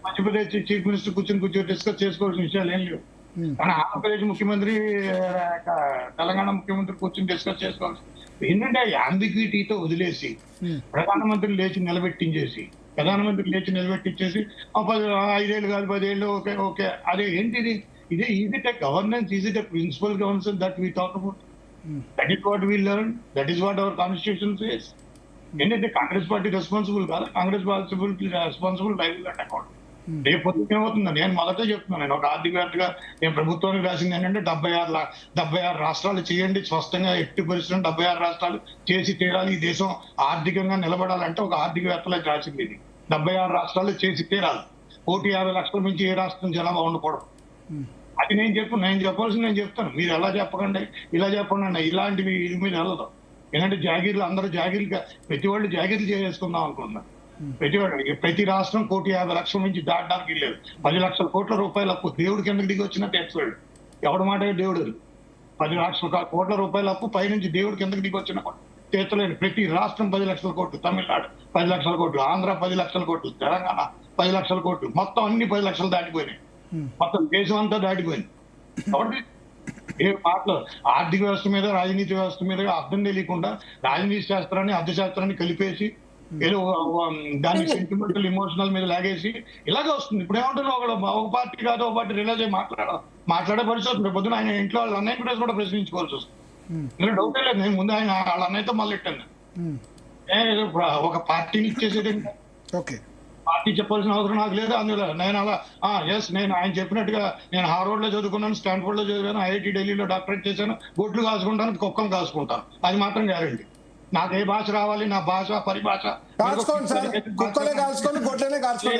మధ్యప్రదేశ్ చీఫ్ మినిస్టర్ కూర్చొని డిస్కస్ చేసుకోవాల్సిన విషయాలు ఏం లేవు. కానీ ఆంధ్రప్రదేశ్ ముఖ్యమంత్రి, తెలంగాణ ముఖ్యమంత్రి కూర్చొని డిస్కస్ చేసుకోవాల్సి ఏంటంటే యాంబిగ్విటీతో వదిలేసి ప్రధానమంత్రి లేచి నిలబెట్టించేసి 5 ఏళ్ళు కాదు 10 ఏళ్ళు, ఓకే ఓకే. అదే ఏంటిది? ఇదే is it a governance, is it a principle governance that we talk about? That is what we learn, that is what our constitution says. ఏంటంటే కాంగ్రెస్ పార్టీ రెస్పాన్సిబుల్ కాదు, కాంగ్రెస్ రెస్పాన్సిబుల్ రైతుల అకౌంట్. రేపు పొద్దున ఏమవుతుందో నేను మొదటే చెప్తున్నాను. నేను ఒక ఆర్థికవేత్తగా నేను ప్రభుత్వానికి రాసింది ఏంటంటే 76 రాష్ట్రాలు చేయండి స్పష్టంగా, ఎట్టి పరిస్థితుల్లో 76 రాష్ట్రాలు చేసి తీరాలి. ఈ దేశం ఆర్థికంగా నిలబడాలంటే ఒక ఆర్థికవేత్తలకు రాసింది ఇది. 76 రాష్ట్రాలు చేసి తీరాలి. 1,50,00,000 నుంచి ఏ రాష్ట్రం జనాభా ఉండకూడదు. అది నేను చెప్పాల్సింది నేను చెప్తాను. మీరు ఎలా చెప్పకండి, ఇలా చెప్పండి, ఇలాంటివి ఇది మీద వెళ్ళదు. ఎందుకంటే జాగీర్లు అందరూ జాగీర్లుగా ప్రతి వాళ్ళు జాగీర్లు చేసుకుందాం అనుకుంటున్నారు. ప్రతి రాష్ట్రం 1,50,00,000 నుంచి దాటడానికి లేదు. 10 లక్షల కోట్ల రూపాయల అప్పు దేవుడి కిందకి దిగి వచ్చిన ట్యాక్స్ వాళ్ళు ఎవడు మాట దేవుడు. 10 లక్షల కోట్ల రూపాయల అప్పు పైనుంచి దేవుడి కిందకి దిగి వచ్చిన చేతలేని ప్రతి రాష్ట్రం 10 లక్షల కోట్లు, తమిళనాడు 10 లక్షల కోట్లు, ఆంధ్ర 10 లక్షల కోట్లు, తెలంగాణ 10 లక్షల కోట్లు, మొత్తం అన్ని 10 లక్షలు దాటిపోయినాయి. మొత్తం దేశం అంతా దాటిపోయింది. కాబట్టి ఏ మాటలు ఆర్థిక వ్యవస్థ మీద, రాజనీతి వ్యవస్థ మీద అర్థం తెలియకుండా రాజనీతి శాస్త్రాన్ని అర్థశాస్త్రాన్ని కలిపేసి ఏదో దాన్ని సెంటిమెంటల్ ఎమోషనల్ మీద లాగేసి ఇలాగే వస్తుంది. ఇప్పుడు ఏమంటున్నా ఒక పార్టీ కాదు, ఒక పార్టీ రిలైజ్ అయ్యి మాట్లాడే పరిస్థితి వస్తుంది. పొద్దున ఆయన ఇంట్లో వాళ్ళ అన్నయ్య కూడా ప్రశ్నించుకోవాల్సి వస్తుంది. ఇలా డౌటే లేదు. నేను ముందు వాళ్ళ అన్నయ్యతో మొదలెట్టాను. ఒక పార్టీని ఇచ్చేసేది ఓకే, పార్టీ చెప్పాల్సిన అవసరం నాకు లేదు. అందులో నేను అలా నేను ఆయన చెప్పినట్టుగా నేను హార్వర్డ్ లో చదువుకున్నాను, స్టాన్ఫోర్డ్ లో చదివాను, ఐఐటి ఢిల్లీలో డాక్టరేట్ చేశాను, గొడ్లు కాసుకుంటాను, కుక్కలు కాసుకుంటాను. అది మాత్రం గ్యారెంటీ. నాకు ఏ భాష రావాలి, నా భాష పరిభాష కాల్చుకోండి సార్, కుక్కలే కాల్చుకోండి, గొడ్లనే కాల్చుకోండి.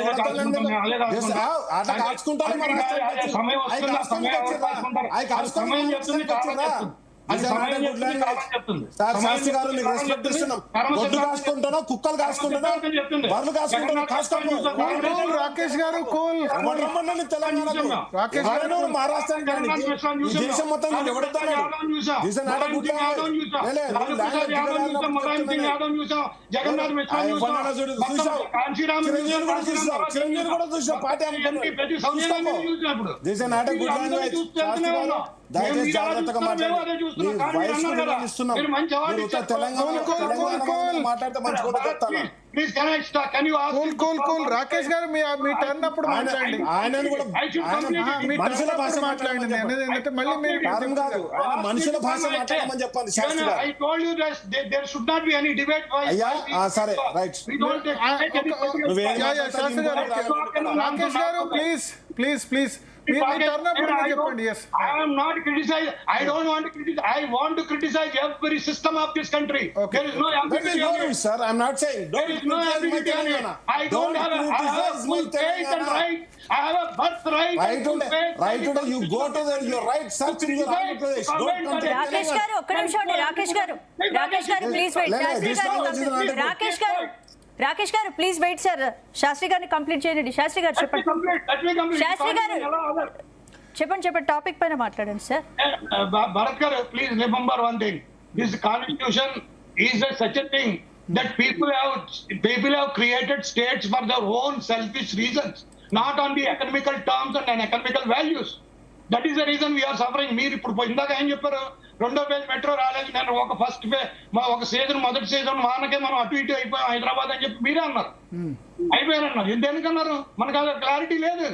శాస్త్రి గారు మీకు రెస్పెక్ట్ ఇస్తున్నాం. గొడ్లు కాసుకుంటున్నా, కుక్కలు కాసుకుంటున్నా, బర్రెలు కాసుకుంటున్నా, రాకేష్ గారు కూల్. రమ్మనండి తెలంగాణకు, మహారాష్ట్రానికి, ఈ దేశం మొత్తం ఎవడతాడు? చిరంజీవి కూడా చూసాం, పార్టీ దయచేసి జాగ్రత్తగా మాట్లాడండి. మాట్లాడితే రాకేష్ గారు మీ టర్న్ అప్పుడు మాట్లాడండి. మనుషుల భాష మాట్లాడండి అనేది మళ్ళీ మీరు కాదు, మనుషుల భాష మాట్లాడమని చెప్పండి శాస్త్రి గారు. అయ్యా సరే రైట్. శాస్త్రి గారు, రాకేష్ గారు ప్లీజ్ చెప్పండి. I am not criticizing. I don't want to criticize. I want to criticize every system of this country. Okay. There is no ambiguity on it. Sir, I'm not saying. There is no ambiguity on it. I have full faith and right. I have a birthright. Right today, you go to your right search in your Andhra Pradesh. Don't come to Rakesh గారు ఒక్క నిమిషం అండి. రాకేష్ గారు ప్లీజ్ వెయిట్. రాకేష్ గారు ప్లీజ్ వెయిట్ సార్. శాస్త్రి గారిని కంప్లీట్ చేయండి. శాస్త్రి గారు చెప్పండి. శాస్త్రి గారు చెప్పండి, టాపిక్ పైన మాట్లాడండి sir. Bharat garu, please remember one thing. This constitution is such a thing that people have created states for their own selfish reasons, not on the economical terms and economical values. That is the reason we are suffering. మీరు ఇప్పుడు ఇందాక ఏం చెప్పారు, 2వ ఫేజ్ మెట్రో రాలేదు, నేను ఒక సీజన్ మొదటి సీజన్ వానకే మనం అటు ఇటు అయిపోయాం హైదరాబాద్ అని చెప్పి మీరే అన్నారు, అయిపోయారన్నారు. ఎందుకన్నారు? మనకు అది క్లారిటీ లేదు.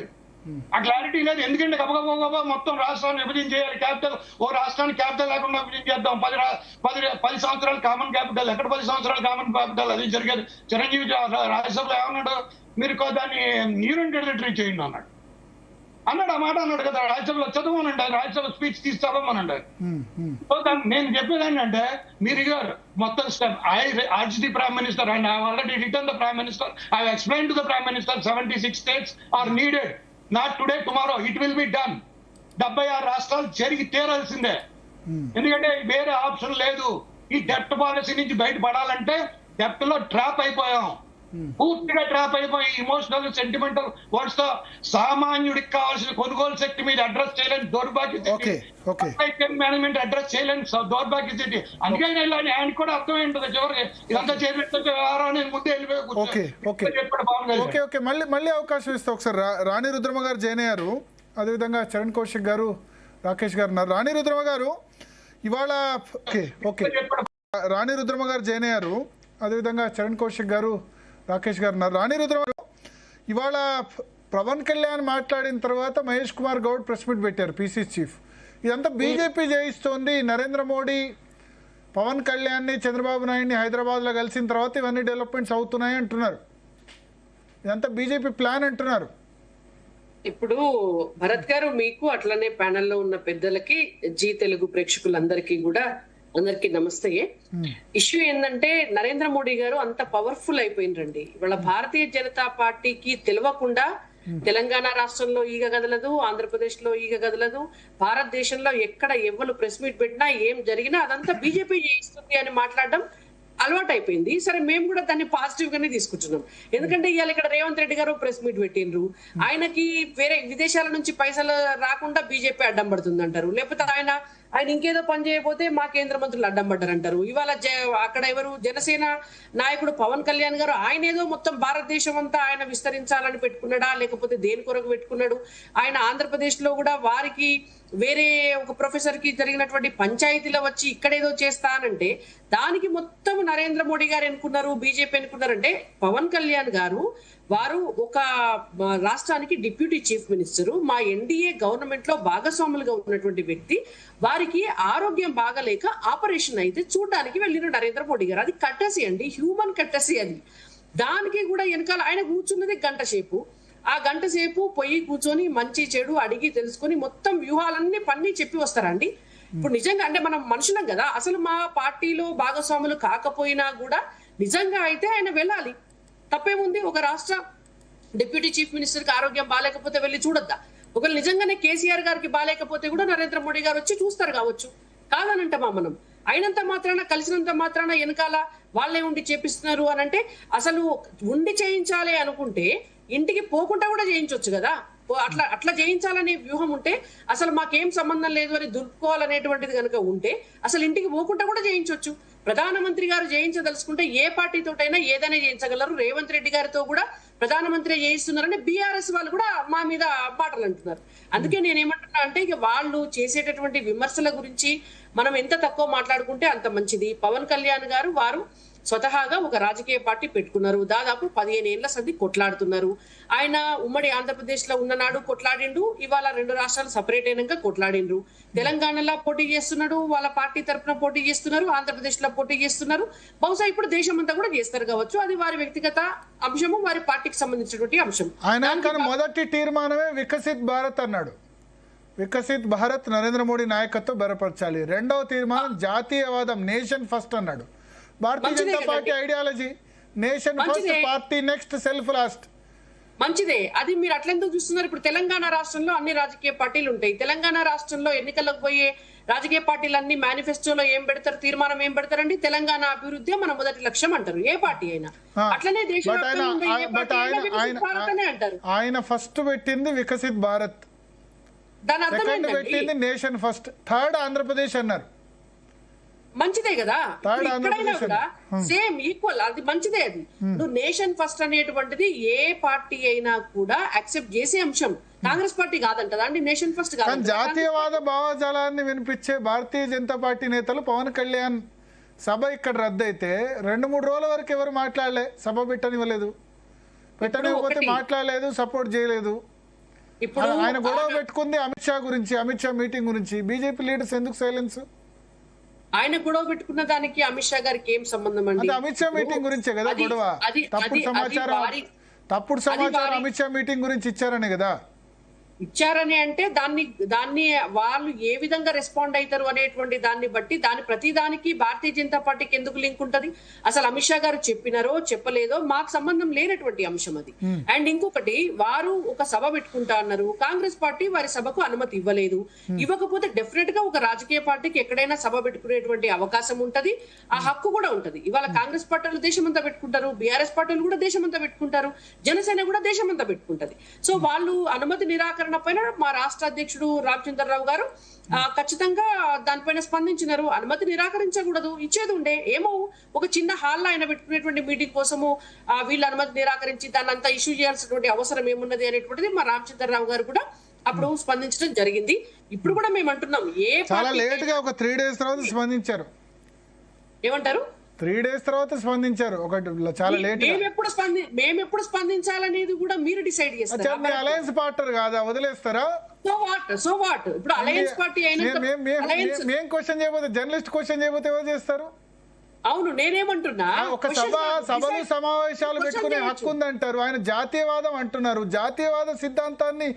ఆ క్లారిటీ లేదు. ఎందుకంటే గబగబా మొత్తం రాష్ట్రాన్ని విభజన చేయాలి, క్యాపిటల్ ఓ రాష్ట్రానికి క్యాపిటల్ లేకుండా విభజన చేద్దాం, 10 సంవత్సరాలు కామన్ క్యాపిటల్. ఎక్కడ 10 సంవత్సరాలు కామన్ క్యాపిటల్? అది జరిగేది. చిరంజీవి రాజ్యసభలో ఏమన్నాడు, మీరు దాన్ని యూనియన్ టెరిటరీ చేయండి అన్నాడు. ఆ మాట అన్నాడు కదా, రాజ్యసభలో చదవమనండి, రాజ్యసభ స్పీచ్ తీసి చదవమనండి. సో నేను చెప్పేది ఏంటంటే, మీరు మొత్తం step urge the Prime Minister, and I have already written the Prime Minister, I have explained to the Prime Minister 76 states are needed, not today, tomorrow, it will be done. 76 రాష్ట్రాలు జరిగి తీరాల్సిందే, ఎందుకంటే వేరే ఆప్షన్ లేదు. ఈ డెప్ట్ పాలసీ నుంచి బయటపడాలంటే డెప్ట్ లో ట్రాప్ అయిపోయాం, పూర్తిగా ట్రాప్ అయిపోయి ఇమోషనల్ సెంటిమెంటల్ వర్డ్స్ తో సామాన్యుడికి కావాల్సిన కొనుగోలు శక్తి మీద అడ్రస్ చేయలేని దౌర్భాగ్య మేనేజ్మెంట్ అడ్రస్ చేయలేని దౌర్భాగ్య స్థితి. అందుకని ఆయనకి కూడా అర్థమై ఉంటుంది చివరికి ఇదంతా చేపెట్టే వ్యవహారం నేను ముందే ఓకే. మళ్ళీ అవకాశం ఇస్తా ఒకసారి. రాణి రుద్రమ గారు జాయిన్ అయ్యారు, అదేవిధంగా చరణ్ కౌశిక్ గారు, రాకేష్ గారు ఉన్నారు. రాణి రుద్రమ గారు ఇవాళ రాణి రుద్రమ గారు జాయిన్ అయ్యారు, అదేవిధంగా చరణ్ కౌశిక్ గారు, రాకేష్ గారు ఉన్నారు. రాణి రుద్రమ గారు ఇవాళ పవన్ కళ్యాణ్ మాట్లాడిన తర్వాత మహేష్ కుమార్ గౌడ్ ప్రెస్ మీట్ పెట్టారు, పీసీ చీఫ్. ఇదంతా బీజేపీ చేయిస్తోంది, నరేంద్ర మోడీ పవన్ కళ్యాణ్ని చంద్రబాబు నాయుడిని హైదరాబాద్లో కలిసిన తర్వాత ఇవన్నీ డెవలప్మెంట్స్ అవుతున్నాయి అంటున్నారు. ఇదంతా బీజేపీ ప్లాన్ అంటున్నారు. ఇప్పుడు భరత్ గారు, మీకు అట్లనే ప్యానెల్లో ఉన్న పెద్దలకి, జీ తెలుగు ప్రేక్షకులందరికీ కూడా అందరికి నమస్తే. ఇష్యూ ఏంటంటే, నరేంద్ర మోడీ గారు అంత పవర్ఫుల్ అయిపోయిందండి. ఇవాళ భారతీయ జనతా పార్టీకి తెలియకుండా తెలంగాణ రాష్ట్రంలో ఈగ కదలదు, ఆంధ్రప్రదేశ్ లో ఈగ కదలదు, భారతదేశంలో ఎక్కడ ఎవరు ప్రెస్ మీట్ పెట్టినా ఏం జరిగినా అదంతా బీజేపీ చేయిస్తుంది అని మాట్లాడడం అలవాటు అయిపోయింది. సరే, మేము కూడా దాన్ని పాజిటివ్ గానే తీసుకుంటున్నాం. ఎందుకంటే ఇవాళ ఇక్కడ రేవంత్ రెడ్డి గారు ప్రెస్ మీట్ పెట్టిండ్రు, ఆయనకి వేరే విదేశాల నుంచి పైసలు రాకుండా బీజేపీ అడ్డం పడుతుంది అంటారు, లేకపోతే ఆయన ఇంకేదో పని చేయకపోతే మా కేంద్ర మంత్రులు అడ్డం పడ్డారంటారు. ఇవాళ అక్కడ ఎవరు జనసేన నాయకుడు పవన్ కళ్యాణ్ గారు, ఆయన ఏదో మొత్తం భారతదేశం అంతా ఆయన విస్తరించాలని పెట్టుకున్నాడా, లేకపోతే దేని కొరకు పెట్టుకున్నాడు? ఆయన ఆంధ్రప్రదేశ్ లో కూడా వారికి వేరే ఒక ప్రొఫెసర్ కి జరిగినటువంటి పంచాయతీలో వచ్చి ఇక్కడేదో చేస్తానంటే దానికి మొత్తం నరేంద్ర మోడీ గారు ఎన్నుకున్నారు, బీజేపీ ఎన్నుకున్నారంటే పవన్ కళ్యాణ్ గారు వారు ఒక రాష్ట్రానికి డిప్యూటీ చీఫ్ మినిస్టర్, మా ఎన్డీఏ గవర్నమెంట్ లో భాగస్వాములుగా ఉన్నటువంటి వ్యక్తి, వారికి ఆరోగ్యం బాగలేక ఆపరేషన్ అయితే చూడడానికి వెళ్ళిన నరేంద్ర మోడీ గారు. అది కట్టసి అండి, హ్యూమన్ కట్టసి అది. దానికి కూడా వెనకాల ఆయన కూర్చున్నది గంట సేపు. ఆ గంట సేపు పోయి కూర్చొని మంచి చెడు అడిగి తెలుసుకొని మొత్తం వ్యూహాలన్నీ పన్ని చెప్పి వస్తారండి. ఇప్పుడు నిజంగా అంటే మనం మనుషులం కదా, అసలు మా పార్టీలో భాగస్వాములు కాకపోయినా కూడా నిజంగా అయితే ఆయన వెళ్ళాలి, తప్పేముంది? ఒక రాష్ట్ర డిప్యూటీ చీఫ్ మినిస్టర్ కి ఆరోగ్యం బాగాలేకపోతే వెళ్ళి చూడొద్దా? ఒకవేళ నిజంగానే కేసీఆర్ గారికి బాగాలేకపోతే కూడా నరేంద్ర మోడీ గారు వచ్చి చూస్తారు కావచ్చు, కాదనంటమా మనం? అయినంత మాత్రాన, కలిసినంత మాత్రాన వెనకాల వాళ్ళే ఉండి చేపిస్తున్నారు అని అంటే, అసలు ఉండి చేయించాలి అనుకుంటే ఇంటికి పోకుండా కూడా చేయించవచ్చు కదా. అట్లా చేయించాలనే వ్యూహం ఉంటే, అసలు మాకేం సంబంధం లేదు అని దులుపుకోవాలనేటువంటిది కనుక ఉంటే అసలు ఇంటికి పోకుండా కూడా చేయించవచ్చు. ప్రధానమంత్రి గారు చేయించదలుచుకుంటే ఏ పార్టీతోటైనా ఏదైనా చేయించగలరు. రేవంత్ రెడ్డి గారితో కూడా ప్రధానమంత్రి చేయిస్తున్నారని బీఆర్ఎస్ వాళ్ళు కూడా మా మీద మాటలు అంటున్నారు. అందుకే నేనేమంటున్నా అంటే, ఇక వాళ్ళు చేసేటటువంటి విమర్శల గురించి మనం ఎంత తక్కువ మాట్లాడుకుంటే అంత మంచిది. పవన్ కళ్యాణ్ గారు వారు స్వతహాగా ఒక రాజకీయ పార్టీ పెట్టుకున్నారు, దాదాపు 15 ఏళ్ల సంది కొట్లాడుతున్నారు. ఆయన ఉమ్మడి ఆంధ్రప్రదేశ్ లో ఉన్ననాడు కొట్లాడిండు, ఇవాళ 2 రాష్ట్రాలు సపరేట్ అయినాక కొట్లాడిండ్రు. తెలంగాణలో పోటీ చేస్తున్నాడు, వాళ్ళ పార్టీ తరఫున పోటీ చేస్తున్నారు, ఆంధ్రప్రదేశ్ లో పోటీ చేస్తున్నారు. బహుశా ఇప్పుడు దేశం అంతా కూడా చేస్తారు కావచ్చు, అది వారి వ్యక్తిగత అంశము, వారి పార్టీకి సంబంధించినటువంటి అంశం. ఆయన మొదటి తీర్మానమే వికసిత్ భారత్ అన్నాడు. వికసిత్ భారత్ నరేంద్ర మోడీ నాయకత్వం బలపరచాలి. రెండవ తీర్మానం జాతీయవాదం, నేషన్ ఫస్ట్ అన్నాడు. Bharatiya Janata Party ideology nation first, party next, self last. మంచిదే, అది మీరు అట్లెందుకు చూస్తున్నారు? ఇప్పుడు తెలంగాణ రాష్ట్రంలో అన్ని రాజకీయ పార్టీలు ఉంటాయి. తెలంగాణ రాష్ట్రంలో ఎన్నికలకు పోయే రాజకీయ పార్టీలన్నీ మేనిఫెస్టోలో ఏం పెడతారు, తీర్మానం ఏం పెడతారండి? తెలంగాణ అభివృద్ధి మన మొదటి లక్ష్యం అంటారు ఏ పార్టీ అయినా. అట్లనే అంటారు. ఆయన ఫస్ట్ పెట్టింది వికసిత్ భారత్, దాని అర్థం పెట్టింది నేషన్ ఫస్ట్, థర్డ్ ఆంధ్రప్రదేశ్ అన్నారు. మంచిదే కదా. Third ఇప్పుడు ఇక్కడైనా ఆంధ్రప్రదేశ్ కూడా సేమ్ ఈక్వల్, అది మంచిదే. అది నువ్వు నేషన్ ఫస్ట్ అనేటువంటిది ఏ పార్టీ అయినా కూడా యాక్సెప్ట్ చేసే అంశం. కాంగ్రెస్ పార్టీ కాదంటదా అండి నేషన్ ఫస్ట్ కానీ కాదు. జాతీయవాద భావజాలాన్ని వినిపించే భారతీయ జనతా పార్టీ నేతలు పవన్ కళ్యాణ్ సభ ఇక్కడ రద్దయితే 2-3 రోజుల వరకు ఎవరు మాట్లాడలే, సభ పెట్టనివ్వలేదు, పెట్టనివ్వకపోతే మాట్లాడలేదు, సపోర్ట్ చేయలేదు. ఇప్పుడు ఆయన గొడవ పెట్టుకుంది అమిత్ షా గురించి, అమిత్ షా మీటింగ్ గురించి. బీజేపీ లీడర్స్ ఎందుకు సైలెన్స్? ఆయన గొడవ పెట్టుకున్న దానికి అమిత్ షా గారికి ఏం సంబంధం అండి? అంటే అమిత్ షా మీటింగ్ గురించే కదా గొడవ. తప్పుడు సమాచారం అమిత్ షా మీటింగ్ గురించి ఇచ్చారనే కదా ఇచ్చారని. అంటే దాన్ని వాళ్ళు ఏ విధంగా రెస్పాండ్ అవుతారు అనేటువంటి దాన్ని బట్టి ప్రతి దానికి భారతీయ జనతా పార్టీకి ఎందుకు లింక్ ఉంటది? అసలు అమిత్ షా గారు చెప్పినారో చెప్పలేదో మాకు సంబంధం లేనటువంటి అంశం అది. అండ్ ఇంకొకటి, వారు ఒక సభ పెట్టుకుంటా అన్నారు, కాంగ్రెస్ పార్టీ వారి సభకు అనుమతి ఇవ్వలేదు. ఇవ్వకపోతే డెఫినెట్ గా ఒక రాజకీయ పార్టీకి ఎక్కడైనా సభ పెట్టుకునేటువంటి అవకాశం ఉంటది, ఆ హక్కు కూడా ఉంటది. ఇవాళ కాంగ్రెస్ పార్టీలు దేశమంతా పెట్టుకుంటారు, బీఆర్ఎస్ పార్టీలు కూడా దేశమంతా పెట్టుకుంటారు, జనసేన కూడా దేశమంతా పెట్టుకుంటది. సో వాళ్ళు అనుమతి నిరాకరణ పైన మా రాష్ట్ర అధ్యక్షుడు రామచంద్రరావు గారు ఖచ్చితంగా దానిపైన స్పందించినారు. అనుమతి నిరాకరించకూడదు, ఇచ్చేది ఉండే. ఏమో ఒక చిన్న హాల్లో ఆయన పెట్టుకునేటువంటి మీటింగ్ కోసము వీళ్ళు అనుమతి నిరాకరించి దాన్ని అంతా ఇష్యూ చేయాల్సినటువంటి అవసరం ఏమున్నది అనేటువంటిది మా రామచంద్రరావు గారు కూడా అప్పుడు స్పందించడం జరిగింది. ఇప్పుడు కూడా మేము అంటున్నాం, చాలా లేట్ గా ఒక 3 days తర్వాత స్పందించారు. ఏమంటారు? 3 days తర్వాత స్పందించారు. ఒకటి చాలా లేట్. మేము ఎప్పుడు స్పందించాలనేది కూడా మీరు డిసైడ్ చేస్తారు. అలయన్స్ పార్ట్నర్ కాదా, వదిలేస్తారా? సో వాట్ ఇప్పుడు అలయన్స్ పార్టీ అయినా మేము క్వశ్చన్ చేయబోతే, జర్నలిస్ట్ క్వశ్చన్ చేయబోతే ఎవరు చేస్తారు? అవును, నేనేమంటున్నా, ఒక సభలు సమావేశాలు పెట్టుకునే హక్కు ఉందంటారు. ఆయన జాతీయవాదం అంటున్నారు. జాతీయవాద సిద్ధాంతాన్ని,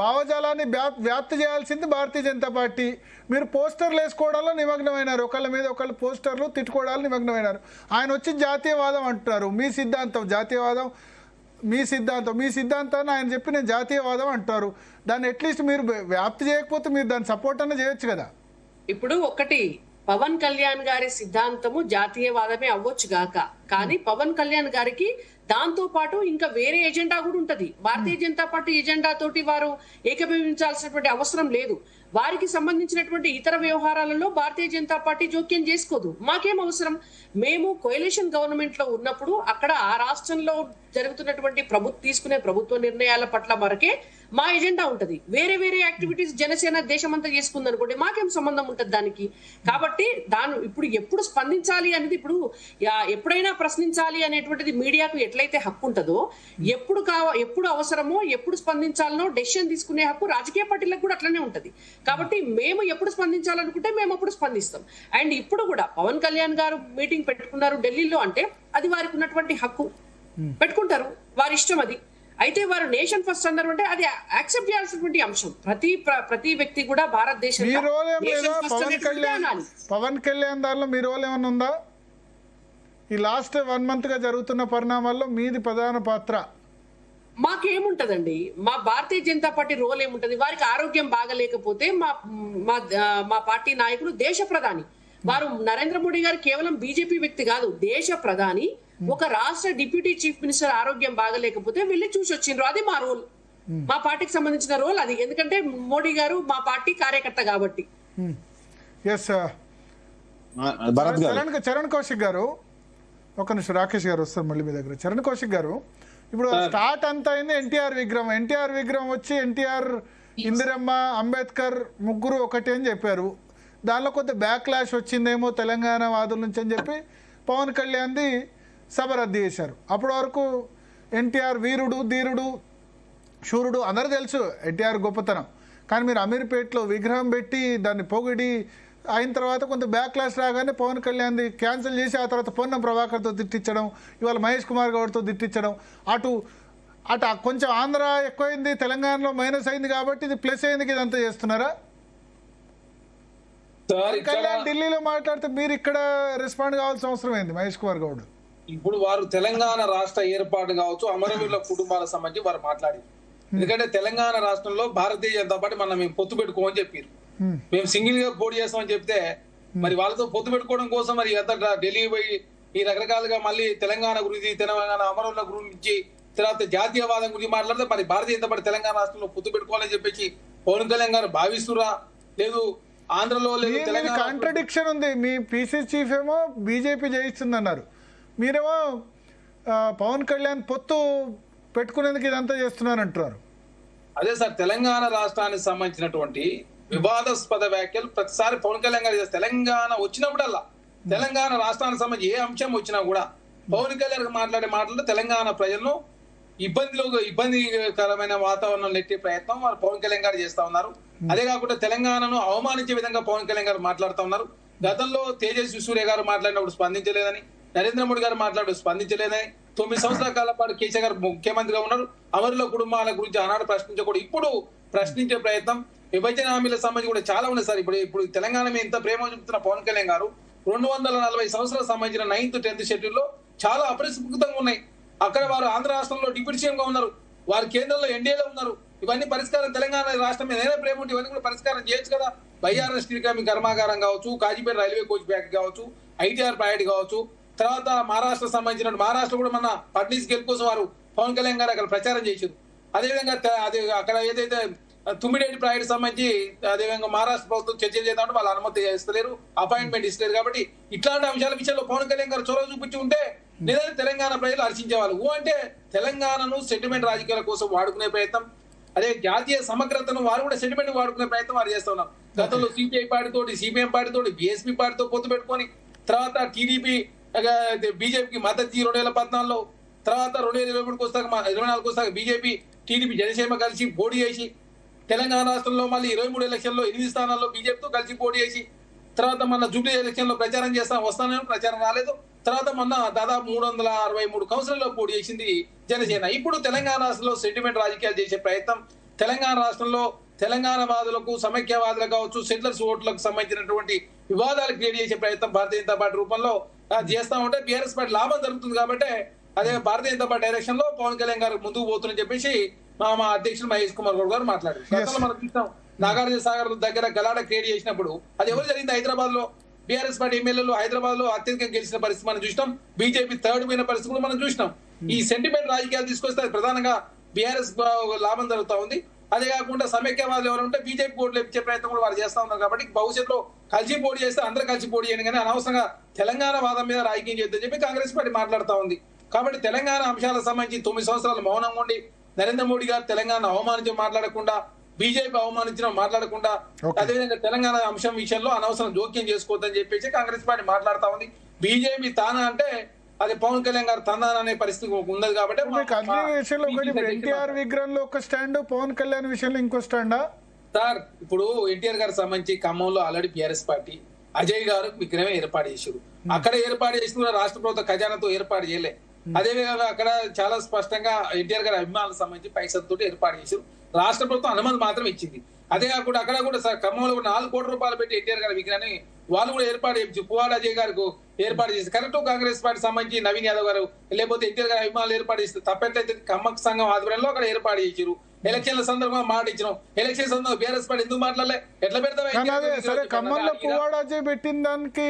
భావజాలాన్ని వ్యాప్తి చేయాల్సింది భారతీయ జనతా పార్టీ. మీరు పోస్టర్లు వేసుకోవడంలో నిమగ్నమైనారు, ఒకళ్ళ మీద ఒకళ్ళు పోస్టర్లు తిట్టుకోవడాలు నిమగ్నమైనారు. ఆయన వచ్చి జాతీయవాదం అంటున్నారు. మీ సిద్ధాంతం జాతీయవాదం, మీ సిద్ధాంతాన్ని ఆయన చెప్పి నేను జాతీయవాదం అంటారు. దాన్ని అట్లీస్ట్ మీరు వ్యాప్తి చేయకపోతే మీరు దాన్ని సపోర్ట్ అన్న చేయొచ్చు కదా. ఇప్పుడు ఒకటి, పవన్ కళ్యాణ్ గారి సిద్ధాంతము జాతీయవాదమే అవ్వచ్చు గాక, కానీ పవన్ కళ్యాణ్ గారికి దాంతో పాటు ఇంకా వేరే ఎజెండా కూడా ఉంటది. భారతీయ జనతా పార్టీ ఎజెండా తోటి వారు ఏకీభవించాల్సినటువంటి అవసరం లేదు. వారికి సంబంధించినటువంటి ఇతర వ్యవహారాలలో భారతీయ జనతా పార్టీ జోక్యం చేసుకోదు. మాకేం అవసరం? మేము కోalition గవర్నమెంట్ లో ఉన్నప్పుడు అక్కడ ఆ రాష్ట్రంలో జరుగుతున్నటువంటి తీసుకునే ప్రభుత్వ నిర్ణయాల పట్ల వరకే మా ఎజెండా ఉంటది. వేరే వేరే యాక్టివిటీస్ జనసేన దేశమంతా చేసుకుంది అనుకోండి, మాకేం సంబంధం ఉంటది దానికి? కాబట్టి ఇప్పుడు ఎప్పుడు స్పందించాలి అనేది, ఎప్పుడైనా ప్రశ్నించాలి అనేటువంటిది మీడియాకు ఎట్లయితే హక్కు ఉంటుందో, ఎప్పుడు అవసరమో ఎప్పుడు స్పందించాలనో డెసిషన్ తీసుకునే హక్కు రాజకీయ పార్టీలకు కూడా అట్లనే ఉంటది. కాబట్టి మేము ఎప్పుడు స్పందించాలనుకుంటే మేము అప్పుడు స్పందిస్తాం. అండ్ ఇప్పుడు కూడా పవన్ కళ్యాణ్ గారు మీటింగ్ పెట్టుకున్నారు ఢిల్లీలో అంటే అది వారికి ఉన్నటువంటి హక్కు, పెట్టుకుంటారు, వారి ఇష్టం అది. అయితే వారు నేషన్ ఫస్ట్ అన్నారు అంటే అది యాక్సెప్ట్ చేయాల్సినటువంటి అంశం. ప్రతి వ్యక్తి కూడా భారతదేశంలో పవన్ కళ్యాణ్ దానిలో మీ రోల్ ఏమన్నా ఉందా? ఈ లాస్ట్ 1 month గా జరుగుతున్న పరిణామాల్లో మీది ప్రధాన పాత్ర. మాకేముంటదండి, మా భారతీయ జనతా పార్టీ రోల్ ఏముంటది? వారికి ఆరోగ్యం బాగలేకపోతే మా పార్టీ నాయకులు దేశ ప్రధాని, వారు నరేంద్ర మోడీ గారు కేవలం బీజేపీ వ్యక్తి కాదు, దేశ ప్రధాని. ఒక రాష్ట్ర డిప్యూటీ చీఫ్ మినిస్టర్ ఆరోగ్యం బాగలేకపోతే వెళ్ళి చూసి వచ్చిండ్రు. అది మా రోల్, మా పార్టీకి సంబంధించిన రోల్ అది. ఎందుకంటే మోడీ గారు మా పార్టీ కార్యకర్త కాబట్టి. చరణ్ కౌశిక్ గారు, ఒక నిమిషం, రాకేష్ గారు వస్తారు మళ్ళీ మీ దగ్గర. చరణ్ కౌశిక్ గారు, ఇప్పుడు స్టార్ట్ అంతా అయింది ఎన్టీఆర్ విగ్రహం వచ్చి ఎన్టీఆర్, ఇందిరమ్మ, అంబేద్కర్ ముగ్గురు ఒకటి అని చెప్పారు. దానిలో కొంత బ్యాక్లాష్ వచ్చిందేమో తెలంగాణ వాదుల నుంచి అని చెప్పి పవన్ కళ్యాణ్ది సభ రద్దు చేశారు. అప్పటి వరకు ఎన్టీఆర్ వీరుడు, ధీరుడు, శూరుడు అందరూ తెలుసు ఎన్టీఆర్ గొప్పతనం. కానీ మీరు అమీర్పేటలో విగ్రహం పెట్టి దాన్ని పొగిడి అయిన తర్వాత కొంత బ్యాక్లాష్ రాగానే పవన్ కళ్యాణ్ది క్యాన్సిల్ చేసి ఆ తర్వాత పొన్నం ప్రభాకర్తో తిట్టించడం, ఇవాళ మహేష్ కుమార్ గౌడ్తో తిట్టించడం, అటు కొంచెం ఆంధ్ర ఎక్కువైంది, తెలంగాణలో మైనస్ అయింది కాబట్టి ఇది ప్లస్ అయింది, ఇదంతా చేస్తున్నారా? కళ్యాణ్ ఢిల్లీలో మాట్లాడితే మీరు ఇక్కడ రెస్పాండ్ కావాల్సిన అవసరం ఏంది మహేష్ కుమార్ గౌడ్? ఇప్పుడు వారు తెలంగాణ రాష్ట్ర ఏర్పాటు కావచ్చు, అమరవీరుల కుటుంబాల సంబంధించి వారు మాట్లాడారు. ఎందుకంటే తెలంగాణ రాష్ట్రంలో భారతీయ జనతా పార్టీ మేము పొత్తు పెట్టుకోమని చెప్పారు. మేము సింగిల్ గా పోటీ చేస్తామని చెప్తే మరి వాళ్ళతో పొత్తు పెట్టుకోవడం కోసం మరి ఢిల్లీ పోయి ఈ రకరకాలుగా మళ్ళీ తెలంగాణ గురించి, తెలంగాణ అమరవీరుల గురించి, తర్వాత జాతీయవాదం గురించి మాట్లాడితే మరి భారతీయ జనతా పార్టీ తెలంగాణ రాష్ట్రంలో పొత్తు పెట్టుకోవాలని చెప్పేసి పవన్ కళ్యాణ్ గారు భావిస్తురా లేదు ఆంధ్రలో లేదు తెలంగాణ కాంట్రడిక్షన్ ఉంది. మీ పీసీ చీఫ్ ఏమో బీజేపీ జయిస్తుంది అన్నారు, మీరేమో పవన్ కళ్యాణ్ పొత్తు పెట్టుకునేందుకు ఇదంతా చేస్తున్నారు అంటున్నారు. అదే సార్, తెలంగాణ రాష్ట్రానికి సంబంధించినటువంటి వివాదాస్పద వ్యాఖ్యలు ప్రతిసారి పవన్ కళ్యాణ్ గారు చేస్తారు. తెలంగాణ వచ్చినప్పుడల్లా, తెలంగాణ రాష్ట్రానికి సంబంధించి ఏ అంశం వచ్చినా కూడా పవన్ కళ్యాణ్ మాట్లాడే మాటలు తెలంగాణ ప్రజలను ఇబ్బందికరమైన వాతావరణం నెట్టే ప్రయత్నం వారు పవన్ కళ్యాణ్ గారు చేస్తా ఉన్నారు. అదే కాకుండా తెలంగాణను అవమానించే విధంగా పవన్ కళ్యాణ్ గారు మాట్లాడుతూ ఉన్నారు. గతంలో తేజస్వి సూర్య గారు మాట్లాడినప్పుడు స్పందించలేదని, నరేంద్ర మోడీ గారు మాట్లాడు స్పందించలేదని, 9 సంవత్సరాల కాల పాటు కేసీఆర్ గారు ముఖ్యమంత్రిగా ఉన్నారు. అమరుల కుటుంబాల గురించి ఆనాడు ప్రశ్నించకూడదు, ఇప్పుడు ప్రశ్నించే ప్రయత్నం. విభజన హామీలకు సంబంధించి కూడా చాలా ఉన్నాయి సార్. ఇప్పుడు తెలంగాణ మీద ఇంత ప్రేమ చూపుతున్న పవన్ కళ్యాణ్ గారు 240 సంవత్సరాలకు సంబంధించిన 9th 10th షెడ్యూల్లో చాలా అపరిష్కృతంగా ఉన్నాయి. అక్కడ వారు ఆంధ్ర రాష్ట్రంలో డిప్యూటీ సీఎం గా ఉన్నారు, వారు కేంద్రంలో ఎన్డీఏలో ఉన్నారు. ఇవన్నీ పరిష్కారం తెలంగాణ రాష్ట్రం మీద నేనే ప్రేమ ఉంటే ఇవన్నీ కూడా పరిష్కారం చేయొచ్చు కదా. బయ్యారం స్టీల్ కర్మాగారం కావచ్చు, కాజీపేట రైల్వే కోచ్ ఫ్యాక్టరీ కావచ్చు, ఐటీఆర్ ప్రాజెక్ట్ కావచ్చు, తర్వాత మహారాష్ట్ర సంబంధించిన మహారాష్ట్ర కూడా మన ఫడ్నీస్ గెలుపు కోసం వారు పవన్ కళ్యాణ్ గారు అక్కడ ప్రచారం చేశారు. అదేవిధంగా అది అక్కడ ఏదైతే తుమ్మిడేటి ప్రాజెక్ట్ సంబంధించి అదేవిధంగా మహారాష్ట్ర ప్రభుత్వం చర్చలు చేద్దామంటే వాళ్ళు అనుమతి ఇస్తలేరు, అపాయింట్మెంట్ ఇస్తలేరు. కాబట్టి ఇట్లాంటి అంశాల విషయంలో పవన్ కళ్యాణ్ గారు చొరవ చూపించి ఉంటే నిజంగా తెలంగాణ ప్రజలు హర్షించేవాళ్ళు. అంటే తెలంగాణను సెంటిమెంట్ రాజకీయాల కోసం వాడుకునే ప్రయత్నం, అదే జాతీయ సమగ్రతను వారు కూడా సెంటిమెంట్ వాడుకునే ప్రయత్నం వారు చేస్తూ ఉన్నారు. గతంలో సిపిఐ పార్టీతోటి, సిపిఎం పార్టీతోటి, బీఎస్పీ పార్టీతో పొత్తు పెట్టుకొని, తర్వాత టీడీపీ బీజేపీకి మద్దతు 2014లో, తర్వాత 2023 వస్తాక 24 వస్తాక బీజేపీ టీడీపీ జనసేన కలిసి పోటీ చేసి, తెలంగాణ రాష్ట్రంలో మళ్ళీ 23 ఎలక్షన్లో 8 స్థానాల్లో బీజేపీతో కలిసి పోటీ చేసి, తర్వాత మన జూబ్లీ ఎలక్షన్ లో ప్రచారం వస్తానని ప్రచారం రాలేదు. తర్వాత మొన్న దాదాపు 363 కౌన్సిల్లో పోటీ చేసింది జనసేన. ఇప్పుడు తెలంగాణ రాష్ట్రంలో సెంటిమెంట్ రాజకీయాలు చేసే ప్రయత్నం, తెలంగాణ రాష్ట్రంలో తెలంగాణ వాదులకు, సమైక్యవాదులకు కావచ్చు, సెటిలర్స్ ఓట్లకు సంబంధించినటువంటి వివాదాలు క్రియేట్ చేసే ప్రయత్నం భారతీయ జనతా పార్టీ రూపంలో చేస్తా ఉంటే బీఆర్ఎస్ పార్టీ లాభం జరుగుతుంది. కాబట్టి అదే భారతీయ జనతా పార్టీ డైరెక్షన్ లో పవన్ కళ్యాణ్ గారు ముందుకు పోతుందని చెప్పేసి మా అధ్యక్షుడు మహేష్ కుమార్ గౌడ్ గారు మాట్లాడారు. గతంలో మనం చూస్తాం, నాగార్జున సాగర్ దగ్గర గలాడ క్రియేట్ చేసినప్పుడు అది ఎవరు జరిగింది? హైదరాబాద్ లో బీఆర్ఎస్ పార్టీ ఎమ్మెల్యేలు హైదరాబాద్ లో అత్యధికంగా గెలిచిన పరిస్థితి మనం చూసినాం. బీజేపీ థర్డ్ పోయిన పరిస్థితి కూడా మనం చూసినాం. ఈ సెంటిమెంట్ రాజకీయాలు తీసుకొస్తే ప్రధానంగా బీఆర్ఎస్ లాభం జరుగుతా ఉంది. అదే కాకుండా సమైక్యవాదులు ఎవరు ఉంటే బీజేపీ ఓట్లు ఇచ్చే ప్రయత్నం కూడా వారు చేస్తా ఉన్నారు. కాబట్టి భవిష్యత్తులో కలిసి పోటీ చేస్తే అందరూ కలిసి పోటీ చేయండి, కానీ అనవసరంగా తెలంగాణ వాదం మీద రాజకీయం చేద్దని చెప్పి కాంగ్రెస్ పార్టీ మాట్లాడుతూ ఉంది. కాబట్టి తెలంగాణ అంశాలకు సంబంధించి 9 సంవత్సరాలు మౌనంగా ఉండి నరేంద్ర మోడీ గారు తెలంగాణ అవమానించి మాట్లాడకుండా, బీజేపీ అవమానించిన మాట్లాడకుండా, అదేవిధంగా తెలంగాణ అంశం విషయంలో అనవసరం జోక్యం చేసుకోవద్దని చెప్పేసి కాంగ్రెస్ పార్టీ మాట్లాడుతా ఉంది. బీజేపీ తానా అంటే అది పవన్ కళ్యాణ్ గారు తందాన అనే పరిస్థితి ఉన్నది. కాబట్టి ఎన్టీఆర్ విగ్రహంలో ఒక స్టాండ్, పవన్ కళ్యాణ్ విషయంలో ఇంకో స్టాండా సార్? ఇప్పుడు ఎన్టీఆర్ గారికి సంబంధించి ఖమ్మంలో ఆల్రెడీ బీఆర్ఎస్ పార్టీ అజయ్ గారు విగ్రహం ఏర్పాటు చేశారు. అక్కడ ఏర్పాటు చేసిన కూడా రాష్ట్ర ప్రభుత్వ ఖజానాతో ఏర్పాటు చేయలే. అదేవిధంగా అక్కడ చాలా స్పష్టంగా ఎన్టీఆర్ గారి అభిమానులకు సంబంధించి పైసలతో ఏర్పాటు చేశారు. రాష్ట్ర ప్రభుత్వం అనుమతి మాత్రం ఇచ్చింది. అదే కాకుండా అక్కడ కూడా ఖమ్మంలో 4 కోట్ల రూపాయలు పెట్టి ఎన్టీఆర్ గారి విగ్రహాన్ని వాళ్ళు కూడా ఏర్పాటు చేసి పువ్వాడ అజయ్ గారికి ఏర్పాటు చేసి, కరెక్ట్ కాంగ్రెస్ పార్టీ సంబంధించి నవీన్ యాదవ్ గారు లేకపోతే ఎన్టీఆర్ గారి అభిమానులు ఏర్పాటు చేస్తే తప్పట్లయితే ఖమ్మం సంఘం ఆధ్వర్యంలో అక్కడ ఏర్పాటు చేశారు. ఎలక్షన్ల సందర్భంగా మాట ఇచ్చినాం. ఎలక్షన్ సందర్భంగా బీఆర్ఎస్ పార్టీ ఎందుకు మాట్లాడలే? ఎట్లా పెడతాం? ఖమ్మంలో పువ్వాడ అజయ్ పెట్టిన దానికి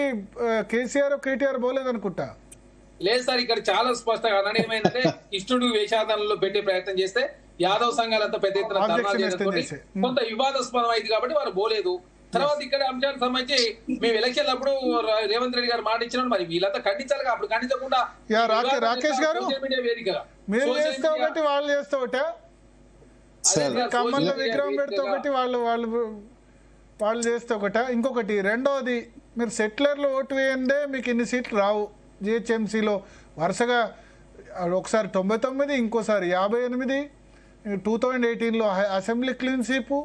కేసీఆర్ కేటీఆర్ పోలేదనుకుంటా. లేదు సార్, ఇక్కడ చాలా స్పష్టంగా అనడం ఏమైందంటే ఇష్టుడు వేషాధారణలో పెట్టే ప్రయత్నం చేస్తే యాదవ్ సంఘాలంతా పెద్ద ఎత్తున ధర్నాలు చేయడంతో కొంత వివాదాస్పదం అయింది కాబట్టి వారు పోలేదు. తర్వాత ఇక్కడ అంశానికి సంబంధించి మేము ఎలక్షన్ అప్పుడు రేవంత్ రెడ్డి గారు మాట ఇచ్చినాడు, మరి వీళ్ళంతా ఖండించాలి. అప్పుడు ఖండించకుండా రాకేష్ గారు సోషల్ మీడియా వేదికగా మీరు చేస్తే ఒకటి, వాళ్ళు చేస్తే ఒకటే, ఖమ్మంలో విగ్రహం పెడితే ఒకటి, వాళ్ళు చేస్తే ఒకట. ఇంకొకటి రెండోది, మీరు సెటిలర్లు ఓటు వేయందే మీకు ఇన్ని సీట్లు రావు. జిహెచ్ఎంసీలో వరుసగా ఒకసారి 99, ఇంకోసారి 58, 2018లో అసెంబ్లీ క్లీన్ స్వీప్,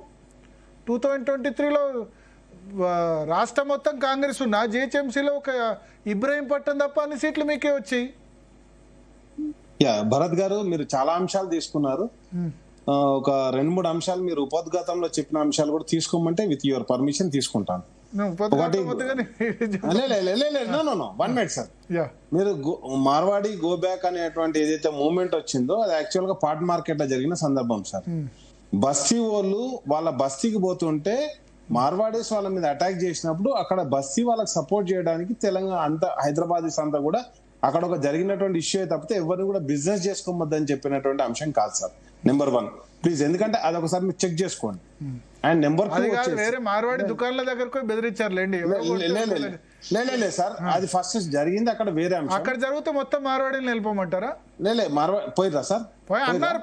2023లో రాష్ట్రం మొత్తం కాంగ్రెస్ ఉన్నా జిహెచ్ఎంసీలో ఒక ఇబ్రహీంపట్నం తప్ప అన్ని సీట్లు మీకే వచ్చాయి. భరత్ గారు, మీరు చాలా అంశాలు తీసుకున్నారు. ఒక 2-3 అంశాలు మీరు ఉపోద్ఘాతంలో చెప్పిన అంశాలు కూడా తీసుకోమంటే విత్ యువర్ పర్మిషన్ తీసుకుంటాను. ఒకటి, 1 మినిట్ సార్. మీరు మార్వాడి గో బ్యాక్ అనేటువంటి ఏదైతే మూవ్మెంట్ వచ్చిందో అది యాక్చువల్ గా పాట్ మార్కెట్ లో జరిగిన సందర్భం సార్. బస్తీ వాళ్ళు వాళ్ళ బస్తీకి పోతుంటే మార్వాడీస్ వాళ్ళ మీద అటాక్ చేసినప్పుడు అక్కడ బస్తీ వాళ్ళకి సపోర్ట్ చేయడానికి తెలంగాణ అంతా హైదరాబాదీస్ అంతా కూడా అక్కడ ఒక జరిగినటువంటి ఇష్యూ తప్పితే ఎవరిని కూడా బిజినెస్ చేసుకోవద్దని చెప్పినటువంటి అంశం కాదు సార్. నెంబర్ 1 ప్లీజ్, ఎందుకంటే అది ఒకసారి మీరు చెక్ చేసుకోండి. అండ్ నెంబర్ 2 అది కాదు, వచ్చేసి వేరే మార్వాడి దుకాణాల దగ్గరకు పోయి బెదిరించారులేండి. లేదు సార్, అది ఫస్ట్ జరిగింది అక్కడ వేరే అంశం. అక్కడ జరిగితే మొత్తం మార్వాడిని నిలిపోమంటారా? పోయిరా సార్, పోయినారు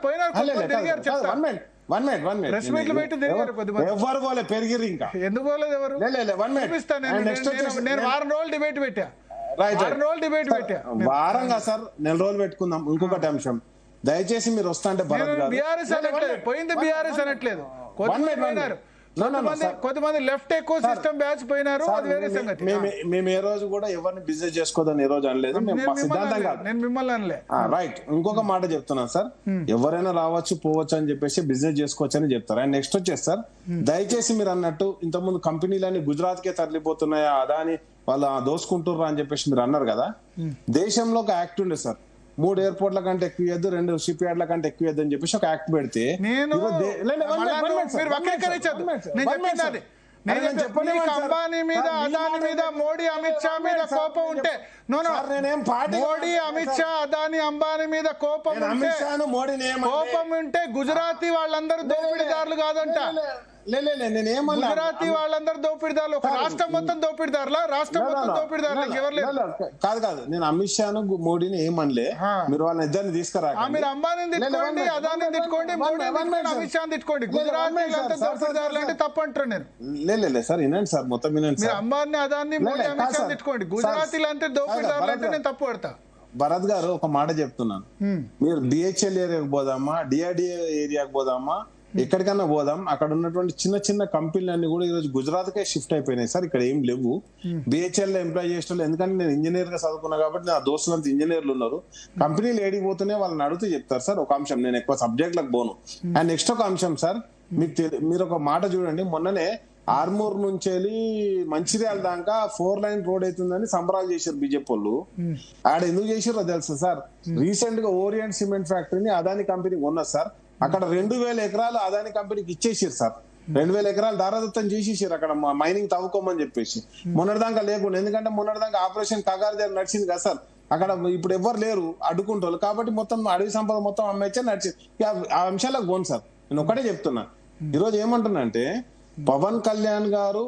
వన్ మినిట్ ప్రెస్ మీట్లు పెట్టి తిరిగారు కొద్దిమంది. ఎవరు పోలే, పెరిగిరు ఇంకా. ఎందుకు పోలేదు ఎవరు? చూపిస్తాను నేను వారం రోజులు డిబేట్ పెట్టా. వారం రోజులు డిబేట్ పెట్టా. వారంగా సార్, నెల రోజులు పెట్టుకుందాం. ఇంకొకటి అంశం, దయచేసి మీరు వస్తా అంటే భరత్ గారు బీఆర్ఎస్ అనట్లేదు, పోయింది బీఆర్ఎస్ అనట్లేదు. కొంతమంది లెఫ్ట్ ఎక్కువ సిస్టమ్ బ్యాచ్ పోయినారు, అది వేరే సంగతి. మేము ఏ రోజు కూడా ఎవరిని బిజినెస్ చేసుకోదని ఏ రోజు అనలేదు, సిద్ధాంతం కాదు. నేను మిమ్మల్ని అనలే. రైట్, ఇంకొక మాట చెప్తున్నాను సార్, ఎవరైనా రావచ్చు పోవచ్చు అని చెప్పేసి బిజినెస్ చేసుకోవచ్చు అని చెప్తారు. అండ్ నెక్స్ట్ వచ్చేసి సార్, దయచేసి మీరు అన్నట్టు ఇంతకుముందు కంపెనీలన్నీ గుజరాత్ కే తరలిపోతున్నాయా, అదాని వాళ్ళు దోసుకుంటుర్రా అని చెప్పేసి మీరు అన్నారు కదా. దేశంలో ఒక యాక్ట్ ఉండే సార్, 3 ఎయిర్పోర్ట్ల కంటే ఎక్కువ ఇవ్వద్దు, 2 షిప్ యార్డ్ల కంటే ఎక్కువ ఇవ్వద్దు అని చెప్పేసి ఒక యాక్ట్ పెడితే అంబానీ మీద, అదాని మీద, మోడీ అమిత్ షా మీద కోపం ఉంటే, మోడీ అమిత్ షా అదాని అంబానీ మీద కోపం ఉంటే గుజరాతీ వాళ్ళందరూ దోపిడీదారులు కాదంట. గుజరాతీ వాళ్ళందరూ దోపిడీదారులు. ఒక రాష్ట్రం మొత్తం దోపిడీదారులా? రాష్ట్రం మొత్తం దోపిడీదారులు ఎవరు లేదు. కాదు, నేను అమిత్ షాను మోడీని ఏమనలే. మీరు వాళ్ళని ఇద్దరిని తీసుకురా. మీరు అంబానీ తిట్టుకోండి, అదాని తిట్టుకోండి, మోడీ అమిత్ షా తిట్టుకోండి. గుజరాతీలంతా దోపిడీదారులు అంటే తప్పు అంటారు నేను. లేదు సార్, వినండి సార్, మొత్తం వినండి. మీరు అంబానీ, అదాని, మోడీ, అమిత్ షా తిట్టుకోండి. గుజరాతీలు అంటే దోపిడీదారులు అంటే నేను తప్పు పడతా. భరత్ గారు ఒక మాట చెప్తున్నాను, మీరు బిహెచ్ఎల్ ఏరియాకి పోదామా, డిఆర్డిఏ ఏరియాకి పోదామా, ఎక్కడికన్నా పోదాం, అక్కడ ఉన్నటువంటి చిన్న చిన్న కంపెనీలన్నీ కూడా ఈరోజు గుజరాత్ కే షిఫ్ట్ అయిపోయినాయి సార్. ఇక్కడ ఏం లేవు. బిహెచ్ఎల్ లో ఎంప్లాయ్ చేసిన, ఎందుకంటే నేను ఇంజనీర్ గా చదువుకున్నా కాబట్టి నా దోస్తులంతా ఇంజనీర్లు ఉన్నారు. కంపెనీలు ఏడికి పోతూనే వాళ్ళని అడుగుతూ చెప్తారు సార్. ఒక అంశం, నేను ఎక్కువ సబ్జెక్ట్లకు పోను. అండ్ నెక్స్ట్ ఒక అంశం సార్, మీరు ఒక మాట చూడండి, మొన్ననే ఆర్మూర్ నుంచి వెళ్ళి మంచిర్యాల దాకా 4 లైన్ రోడ్ అవుతుందని సంబరాలు చేశారు బీజేపీ వాళ్ళు. ఆడ ఎందుకు చేసారో తెలుసా సార్, రీసెంట్ గా ఓరియంట్ సిమెంట్ ఫ్యాక్టరీని అదాని కంపెనీ ఉన్నది సార్. అక్కడ 2000 ఎకరాలు అదాని కంపెనీకి ఇచ్చేసారు సార్. 2000 ఎకరాలు దారాదత్తం చేసేసారు అక్కడ మైనింగ్ తవ్వుకోమని చెప్పేసి. మొన్నటిదాకా లేకుండా, ఎందుకంటే మొన్నటిదాకా ఆపరేషన్ కగారు దగ్గర నడిచింది కదా సార్. అక్కడ ఇప్పుడు ఎవరు లేరు అడ్డుకుంటారు కాబట్టి మొత్తం అడవి సంపద మొత్తం అమ్మేచ్చే నడిచింది. ఆ అంశాలకు పోను సార్, నేను ఒకటే చెప్తున్నా. ఈరోజు ఏమంటున్నా అంటే, పవన్ కళ్యాణ్ గారు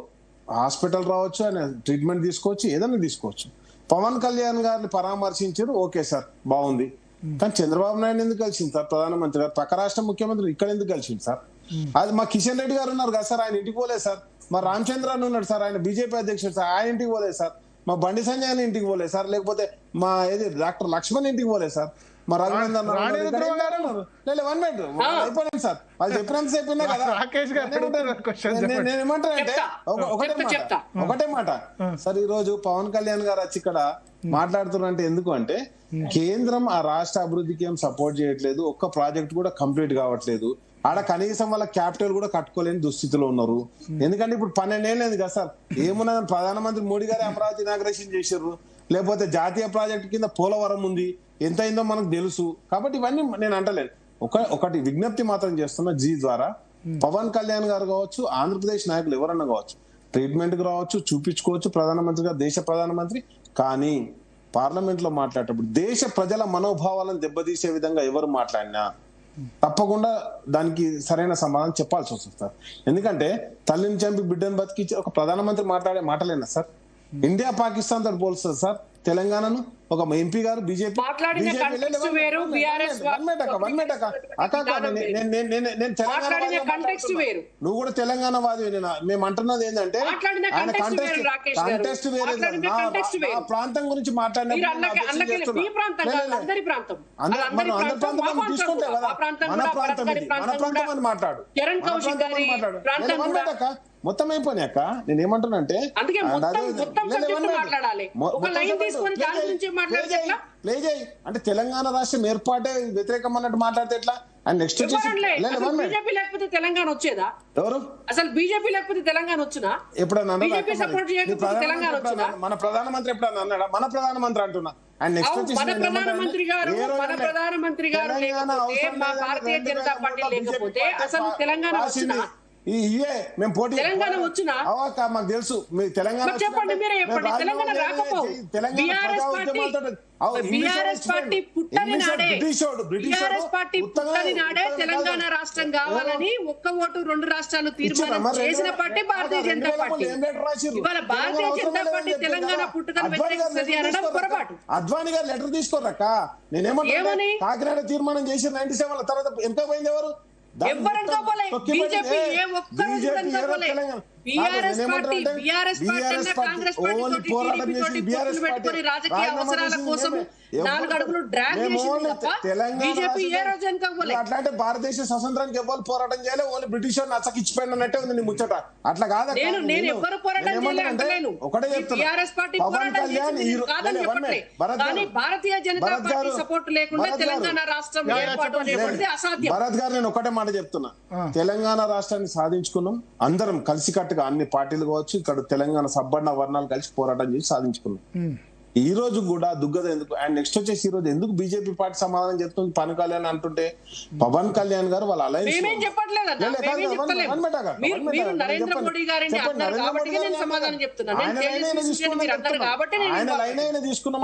హాస్పిటల్ రావచ్చు, ఆయన ట్రీట్మెంట్ తీసుకోవచ్చు, ఏదైనా తీసుకోవచ్చు. పవన్ కళ్యాణ్ గారిని పరామర్శించారు, ఓకే సార్, బాగుంది. కానీ చంద్రబాబు నాయుడు ఎందుకు కలిసింది సార్? ప్రధానమంత్రి గారు, పక్క రాష్ట్ర ముఖ్యమంత్రి ఇక్కడ ఎందుకు కలిసింది సార్? అది మా కిషన్ రెడ్డి గారు ఉన్నారు కదా సార్, ఆయన ఇంటికి పోలేదు సార్. మా రామచంద్రన్ ఉన్నాడు సార్, ఆయన బీజేపీ అధ్యక్షుడు సార్, ఆయన ఇంటికి పోలేదు సార్. మా బండి సంజయ్ ఇంటికి పోలేదు సార్. లేకపోతే మా డాక్టర్ లక్ష్మణ్ ఇంటికి పోలేదు సార్. మా రఘునందన్ సార్ వాళ్ళు చెప్పినంత చెప్పినా కదా. నేను ఏమంటానంటే ఒకటే మాట సార్, ఈ రోజు పవన్ కళ్యాణ్ గారు వచ్చి ఇక్కడ మాట్లాడుతున్నారంటే ఎందుకు అంటే, కేంద్రం ఆ రాష్ట్ర అభివృద్ధికి ఏం సపోర్ట్ చేయట్లేదు, ఒక్క ప్రాజెక్ట్ కూడా కంప్లీట్ కావట్లేదు. ఆడ కనీసం వాళ్ళ క్యాపిటల్ కూడా కట్టుకోలేని దుస్థితిలో ఉన్నారు. ఎందుకంటే ఇప్పుడు 12 ఏళ్ళైంది కదా సార్, ఏమున్నా ప్రధానమంత్రి మోడీ గారు అమరావతి ఇనాగ్రేషన్ చేశారు, లేకపోతే జాతీయ ప్రాజెక్టు కింద పోలవరం ఉంది, ఎంత అయిందో మనకు తెలుసు. కాబట్టి ఇవన్నీ నేను అంటలేదు. ఒకటి విజ్ఞప్తి మాత్రం చేస్తున్నా జీ ద్వారా, పవన్ కళ్యాణ్ గారు కావచ్చు, ఆంధ్రప్రదేశ్ నాయకులు ఎవరన్నా కావచ్చు, ట్రీట్మెంట్ కు రావచ్చు, చూపించుకోవచ్చు ప్రధానమంత్రి గారు, దేశ ప్రధానమంత్రి. కానీ పార్లమెంట్ లో మాట్లాడేటప్పుడు దేశ ప్రజల మనోభావాలను దెబ్బతీసే విధంగా ఎవరు మాట్లాడినా తప్పకుండా దానికి సరైన సమాధానం చెప్పాల్సి వస్తుంది సార్. ఎందుకంటే తల్లిని చంపి బిడ్డను బతికించే ఒక ప్రధానమంత్రి మాట్లాడే మాటలేనా సార్? ఇండియా పాకిస్తాన్ తోటి పోల్స్తుంది సార్ తెలంగాణను. ఒక ఎంపీ గారు బీజేపీ నువ్వు కూడా తెలంగాణ వాది. మేము అంటున్నది ఏంటంటే, ఆయన కంటెస్ట్ వేరే, ఆ ప్రాంతం గురించి మాట్లాడినప్పుడు తీసుకుంటే కదా మన ప్రాంతం అని మాట్లాడు. మొత్తం అయిపోయినాక నేను ఏమంటున్నానంటే, ప్లే చేయి అంటే తెలంగాణ రాష్ట్రం ఏర్పాటే వ్యతిరేకం అన్నట్టు మాట్లాడితే ఎట్లా? అండ్ నెక్స్ట్ బీజేపీ లేకపోతే తెలంగాణ వచ్చేదా? ఎవరు అసలు బీజేపీ లేకపోతే తెలంగాణ వచ్చినా? ఎప్పుడన్నా మన ప్రధానమంత్రి ఎప్పుడన్నా అన్నాడా? మన ప్రధానమంత్రి అంటున్నా. అండ్ నెక్స్ట్ మన ప్రధానమంత్రి గారు భారతీయ జనతా పార్టీ లేకపోతే అసలు తెలంగాణ వచ్చినా? ఇవే మేము పోటీ తెలంగాణ వచ్చునా? అవక్క మాకు తెలుసు మీ తెలంగాణ మరి చెప్పండి, మీరే చెప్పండి. తెలంగాణ రాకపోవు. బీఆర్ఎస్ పార్టీ పుట్టని నాడే బీఆర్ఎస్ పార్టీ పుట్టని నాడే తెలంగాణ రాష్ట్రం కావాలని ఒక్క ఓటు 2 రాష్ట్రాలు తీర్మానం చేసిన పార్టీ భారతీయ జనతా పార్టీ. ఇవాళ భారతీయ జనతా పార్టీ తెలంగాణ పుట్టుకను వ్యతిరేకిస్తుంది అనడం పొరపాటు. అద్వానీ గారు లెటర్ తీసుకోరక్క. నేనేమని కాకినాడ తీర్మానం చేసి 97 తర్వాత ఎంత పోయింది ఎవరు? ఎవరంతా పోలే. బీజేపీ ఏ ఒక్కరు పోలే. బీఆర్ఎస్ పార్టీ అన్న కాంగ్రెస్ పార్టీ తోటి టీడీపీ తోటి పొత్తులు పెట్టుకొని రాజకీయ అవసరాల కోసం 4 అడుగులు డ్రాగ్ చేసింది తప్ప బీజేపీ ఏ రోజు వెనక పోలే. అట్లాంటి భారతదేశ స్వతంత్రానికి ఎవరు పోరాటం చేయాలి, ఓన్లీ బ్రిటిష్ వాడిని అచ్చకిచ్చిపోయినట్టే ఉంది నీ ముచ్చట. అట్లా కాదా? నేను ఎవరు పోరాటం చేయలేను. ఒకటే చెప్తున్నా, బీఆర్ఎస్ పార్టీ పోరాటం చేసింది కాదని చెప్పట్లే. కానీ భారతీయ జనతా పార్టీ సపోర్ట్ లేకుండా తెలంగాణ రాష్ట్రం ఏర్పాటు అనేటువంటిది అసాధ్యం. భరత్ గారు, నేను ఒకటే మాట చెప్తున్నా, తెలంగాణ రాష్ట్రాన్ని సాధించుకున్నాం అందరం కలిసికట్టుగా, అన్ని పార్టీలు కావచ్చు, ఇక్కడ తెలంగాణ సబ్బన్న వర్ణాలు కలిసి పోరాటం చేసి సాధించుకున్నాం. ఈ రోజు కూడా దుగ్గద ఎందుకు? అండ్ నెక్స్ట్ వచ్చేసి ఈ రోజు ఎందుకు బీజేపీ పార్టీ సమాధానం చెప్తుంది పవన్ కళ్యాణ్ అంటుంటే, పవన్ కళ్యాణ్ గారు వాళ్ళ నరేంద్ర మోడీ గారిని అన్నారు కాబట్టి నేను సమాధానం చెప్తున్నాను.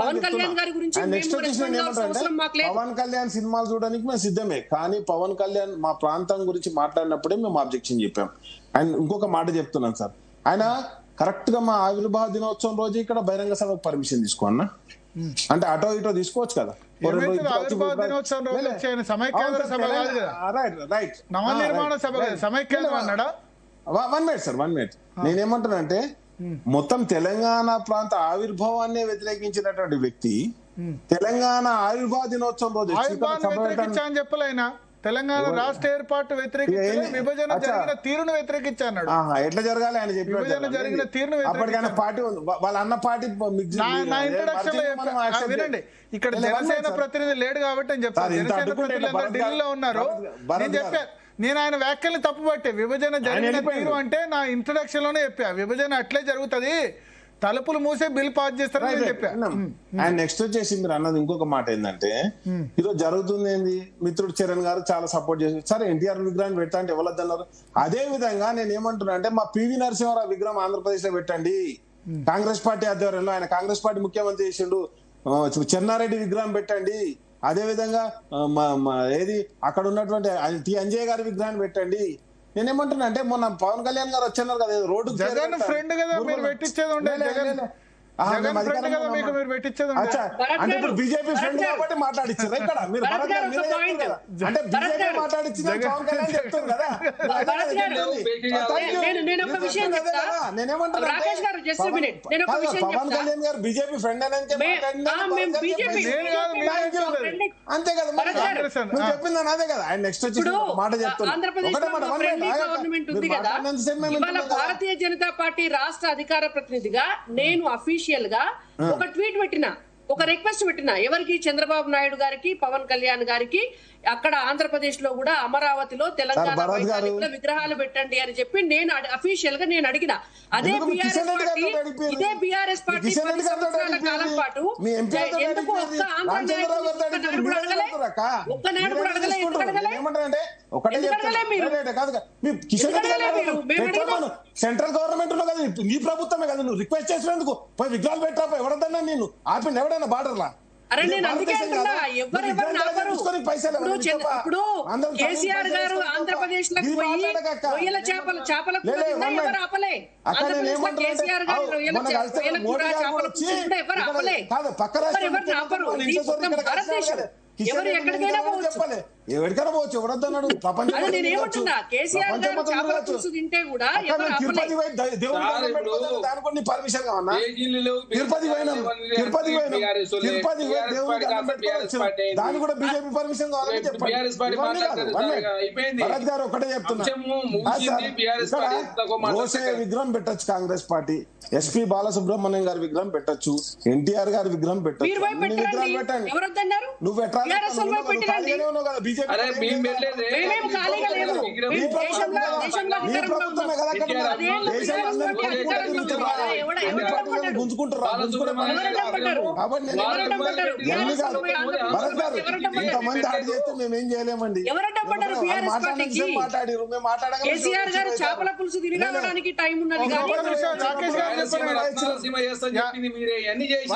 పవన్ కళ్యాణ్ గారి గురించి పవన్ కళ్యాణ్ సినిమాలు చూడడానికి మేము సిద్ధమే, కానీ పవన్ కళ్యాణ్ మా ప్రాంతం గురించి మాట్లాడినప్పుడే మేము ఆబ్జెక్షన్ చెప్పాం. అండ్ ఇంకొక మాట చెప్తున్నాను సార్, ఆయన కరెక్ట్ గా మా ఆవిర్భావ దినోత్సవం రోజు ఇక్కడ బహిరంగ సభకు పర్మిషన్ తీసుకోన్నా, అంటే అటో ఇటో తీసుకోవచ్చు కదా. వన్ మినిట్ నేనేమంటానంటే, మొత్తం తెలంగాణ ప్రాంత ఆవిర్భావాన్ని వ్యతిరేకించినటువంటి వ్యక్తి తెలంగాణ ఆవిర్భావ దినోత్సవం రోజు చెప్పలేనా తెలంగాణ రాష్ట్ర ఏర్పాటు వ్యతిరేకించి విభజన జరిగిన తీరును వ్యతిరేకించాడు. ఎట్లా జరగాలి ఆయన చెప్పి విభజన జరిగిన తీరును అప్పటికైనా పార్టీ వాళ్ళ అన్న పార్టీ నా ఇంట్రడక్షన్ లో వినండి, ఇక్కడ జనసేన ప్రతినిధి లేడు కాబట్టి నేను చెప్తాను. జనసేన ప్రతినిధి ఢిల్లీలో ఉన్నారు. నేను చెప్పాను, నేను ఆయన వ్యాఖ్యల్ని తప్పుపట్టే. విభజన జరిగిన తీరు అంటే నా ఇంట్రడక్షన్ లోనే చెప్పా, విభజన అట్లే జరుగుతుంది, తలుపులు మూసే బిల్ పాస్ చేస్తారని చెప్పాను. అండ్ నెక్స్ట్ వచ్చేసి మీరు అన్నది ఇంకొక మాట ఏంటంటే, ఈరోజు జరుగుతుంది ఏంది, మిత్రుడు చరణ్ గారు చాలా సపోర్ట్ చేశారు. సరే ఎన్టీఆర్ విగ్రహాన్ని పెట్టా అంటే ఎవరద్దన్నారు. అదే విధంగా నేను ఏమంటున్నా అంటే, మా పివి నరసింహారావు విగ్రహం ఆంధ్రప్రదేశ్ లో పెట్టండి, కాంగ్రెస్ పార్టీ ఆధ్వర్యంలో, ఆయన కాంగ్రెస్ పార్టీ ముఖ్యమంత్రి చేసిండు. చెన్నారెడ్డి విగ్రహం పెట్టండి, అదే విధంగా ఏది అక్కడ ఉన్నటువంటి టి అంజయ్య గారి విగ్రహాన్ని పెట్టండి. నేనేమంటున్నా అంటే, మొన్న పవన్ కళ్యాణ్ గారు వచ్చన్నారు కదా రోడ్డు ఫ్రెండ్ కదా, మీరు పెట్టించేది ఉండే అంటే ఇప్పుడు బీజేపీ ఫ్రెండ్ కాబట్టి మాట్లాడిచ్చారు ఇక్కడ. మీరు అంటే బీజేపీ మాట్లాడిచ్చింది పవన్ కళ్యాణ్ చెప్తారు కదా. పవన్ కళ్యాణ్ గారు బీజేపీ ఫ్రెండ్ అని అంతే కదా నువ్వు చెప్పిందని, అదే కదా. అండ్ నెక్స్ట్ వచ్చి మాట చెప్తున్నా, భారతీయ జనతా పార్టీ రాష్ట్ర అధికార ప్రతినిధిగా నేను అఫీషియల్ గా ఒక ట్వీట్ పెట్టినా, ఒక రిక్వెస్ట్ పెట్టినా, ఎవరికి? చంద్రబాబు నాయుడు గారికి, పవన్ కళ్యాణ్ గారికి. అక్కడ ఆంధ్రప్రదేశ్ లో కూడా అమరావతిలో తెలంగాణ విగ్రహాలు పెట్టండి అని చెప్పి నేను అఫీషియల్ గా నేను అడిగిన. అదే బీఆర్ఎస్ పార్టీ, ఇదే బీఆర్ఎస్ పార్టీ 10 సంవత్సరాల కాలం పాటు ఎందుకు ఒక్క ఆంధ్ర ఒక్కనాడు కూడా అడగలే? సెంట్రల్ గవర్నమెంట్ లో కదా, నీ ప్రభుత్వమే కదా, నువ్వు రిక్వెస్ట్ చేసినందుకు పోయి విగ్రహాలు పెట్టా ఎవరన్నా నేను ఆపింది ఎవడైనా బార్డర్లా? అరే నేను అందుకే అంటున్నా, ఇప్పుడు కేసీఆర్ గారు ఆంధ్రప్రదేశ్ లకు పోయి రొయ్యల చేపల ఎవరు ఆపలే? కేసీఆర్ గారు రొయ్యల కూర చేపల కూర్చుంటే ఎవరు ఆపలే? ఎవరు ఆపరు? భారతదేశం ఎవరు ఎక్కడికైనా చెప్పలే, ఎవరికైనా పోవచ్చు, ఎవరొద్దన్నాడు? ప్రపంచం నేనేమంటున్నా, కేసీఆర్ గారు చేపల పులుసు తింటే కూడా ఎవరు ఆపలే? దానికి పర్మిషన్ కావన్నా? తిరుపతి దానికి కూడా బీజేపీ పర్మిషన్ కావాలని చెప్పండి. భరత్ గారు ఒకటే చెప్తున్నా, విగ్రహం పెట్టచ్చు కాంగ్రెస్ పార్టీ, ఎస్పీ బాలసుబ్రహ్మణ్యం గారి విగ్రహం పెట్టచ్చు, ఎన్టీఆర్ గారి విగ్రహం పెట్టచ్చు, విగ్రహం పెట్టండి. నువ్వు పెట్టాలి, బీజేపీ అరే మేము వెళ్ళేదే మేమేం ఖాళీగా లేము. మేము దేశంలో అధికారంలో ఉన్నాం. ఇంతమంది ఆడి చేస్తే మేమేం చేయలేమండి. ఎవరడ్డపడ్డారు బీఆర్ఎస్ పార్టీకి? మాట్లాడారు, మేము కేసీఆర్ గారు చేపల పులుసు తిని రావడానికి టైం ఉన్నది కానీ రాకేష్ గారు చెప్పండి. రాయలసీమ చేస్తాను చెప్పింది మీరే, అన్ని చేసి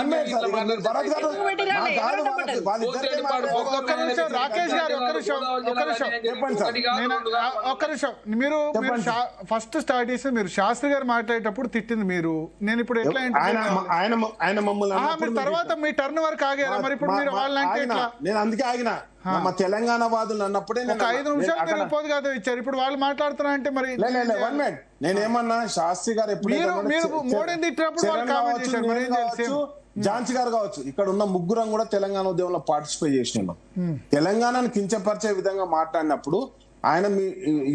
ఒక్క నిమిషం రాకేష్ గారు, ఒక్క నిమిషం. మీరు ఫస్ట్ స్టార్ట్ చేసి మీరు శాస్త్రి గారు మాట్లాడేటప్పుడు తిట్టింది మీరు, నేను ఇప్పుడు ఎట్లా ఆయన మమ్మల్ని మీరు తర్వాత మీ టర్న్ వరకు ఆగారా? మరి ఇప్పుడు మీరు వాళ్ళంటే ఎట్లా? నేను అందుకే ఆగిన. మా తెలంగాణ వాదులు అన్నప్పుడే ఒక 5 నిమిషాలు మీరు ఉపోద్ఘాతం ఇచ్చారు, ఇప్పుడు వాళ్ళు మాట్లాడుతున్నా అంటే మరి నేనేమన్నా శాస్త్రి గారు ఎప్పుడు మీరు మోడీని తిట్టినప్పుడు వాళ్ళు కామెంట్ చేశారు, మరి ఏం చేయాలి? ఝాన్సీ గారు కావచ్చు, ఇక్కడ ఉన్న ముగ్గురం కూడా తెలంగాణ ఉద్యమంలో పార్టిసిపేట్ చేసినాం. తెలంగాణను కించపరిచే విధంగా మాట్లాడినప్పుడు, ఆయన మీ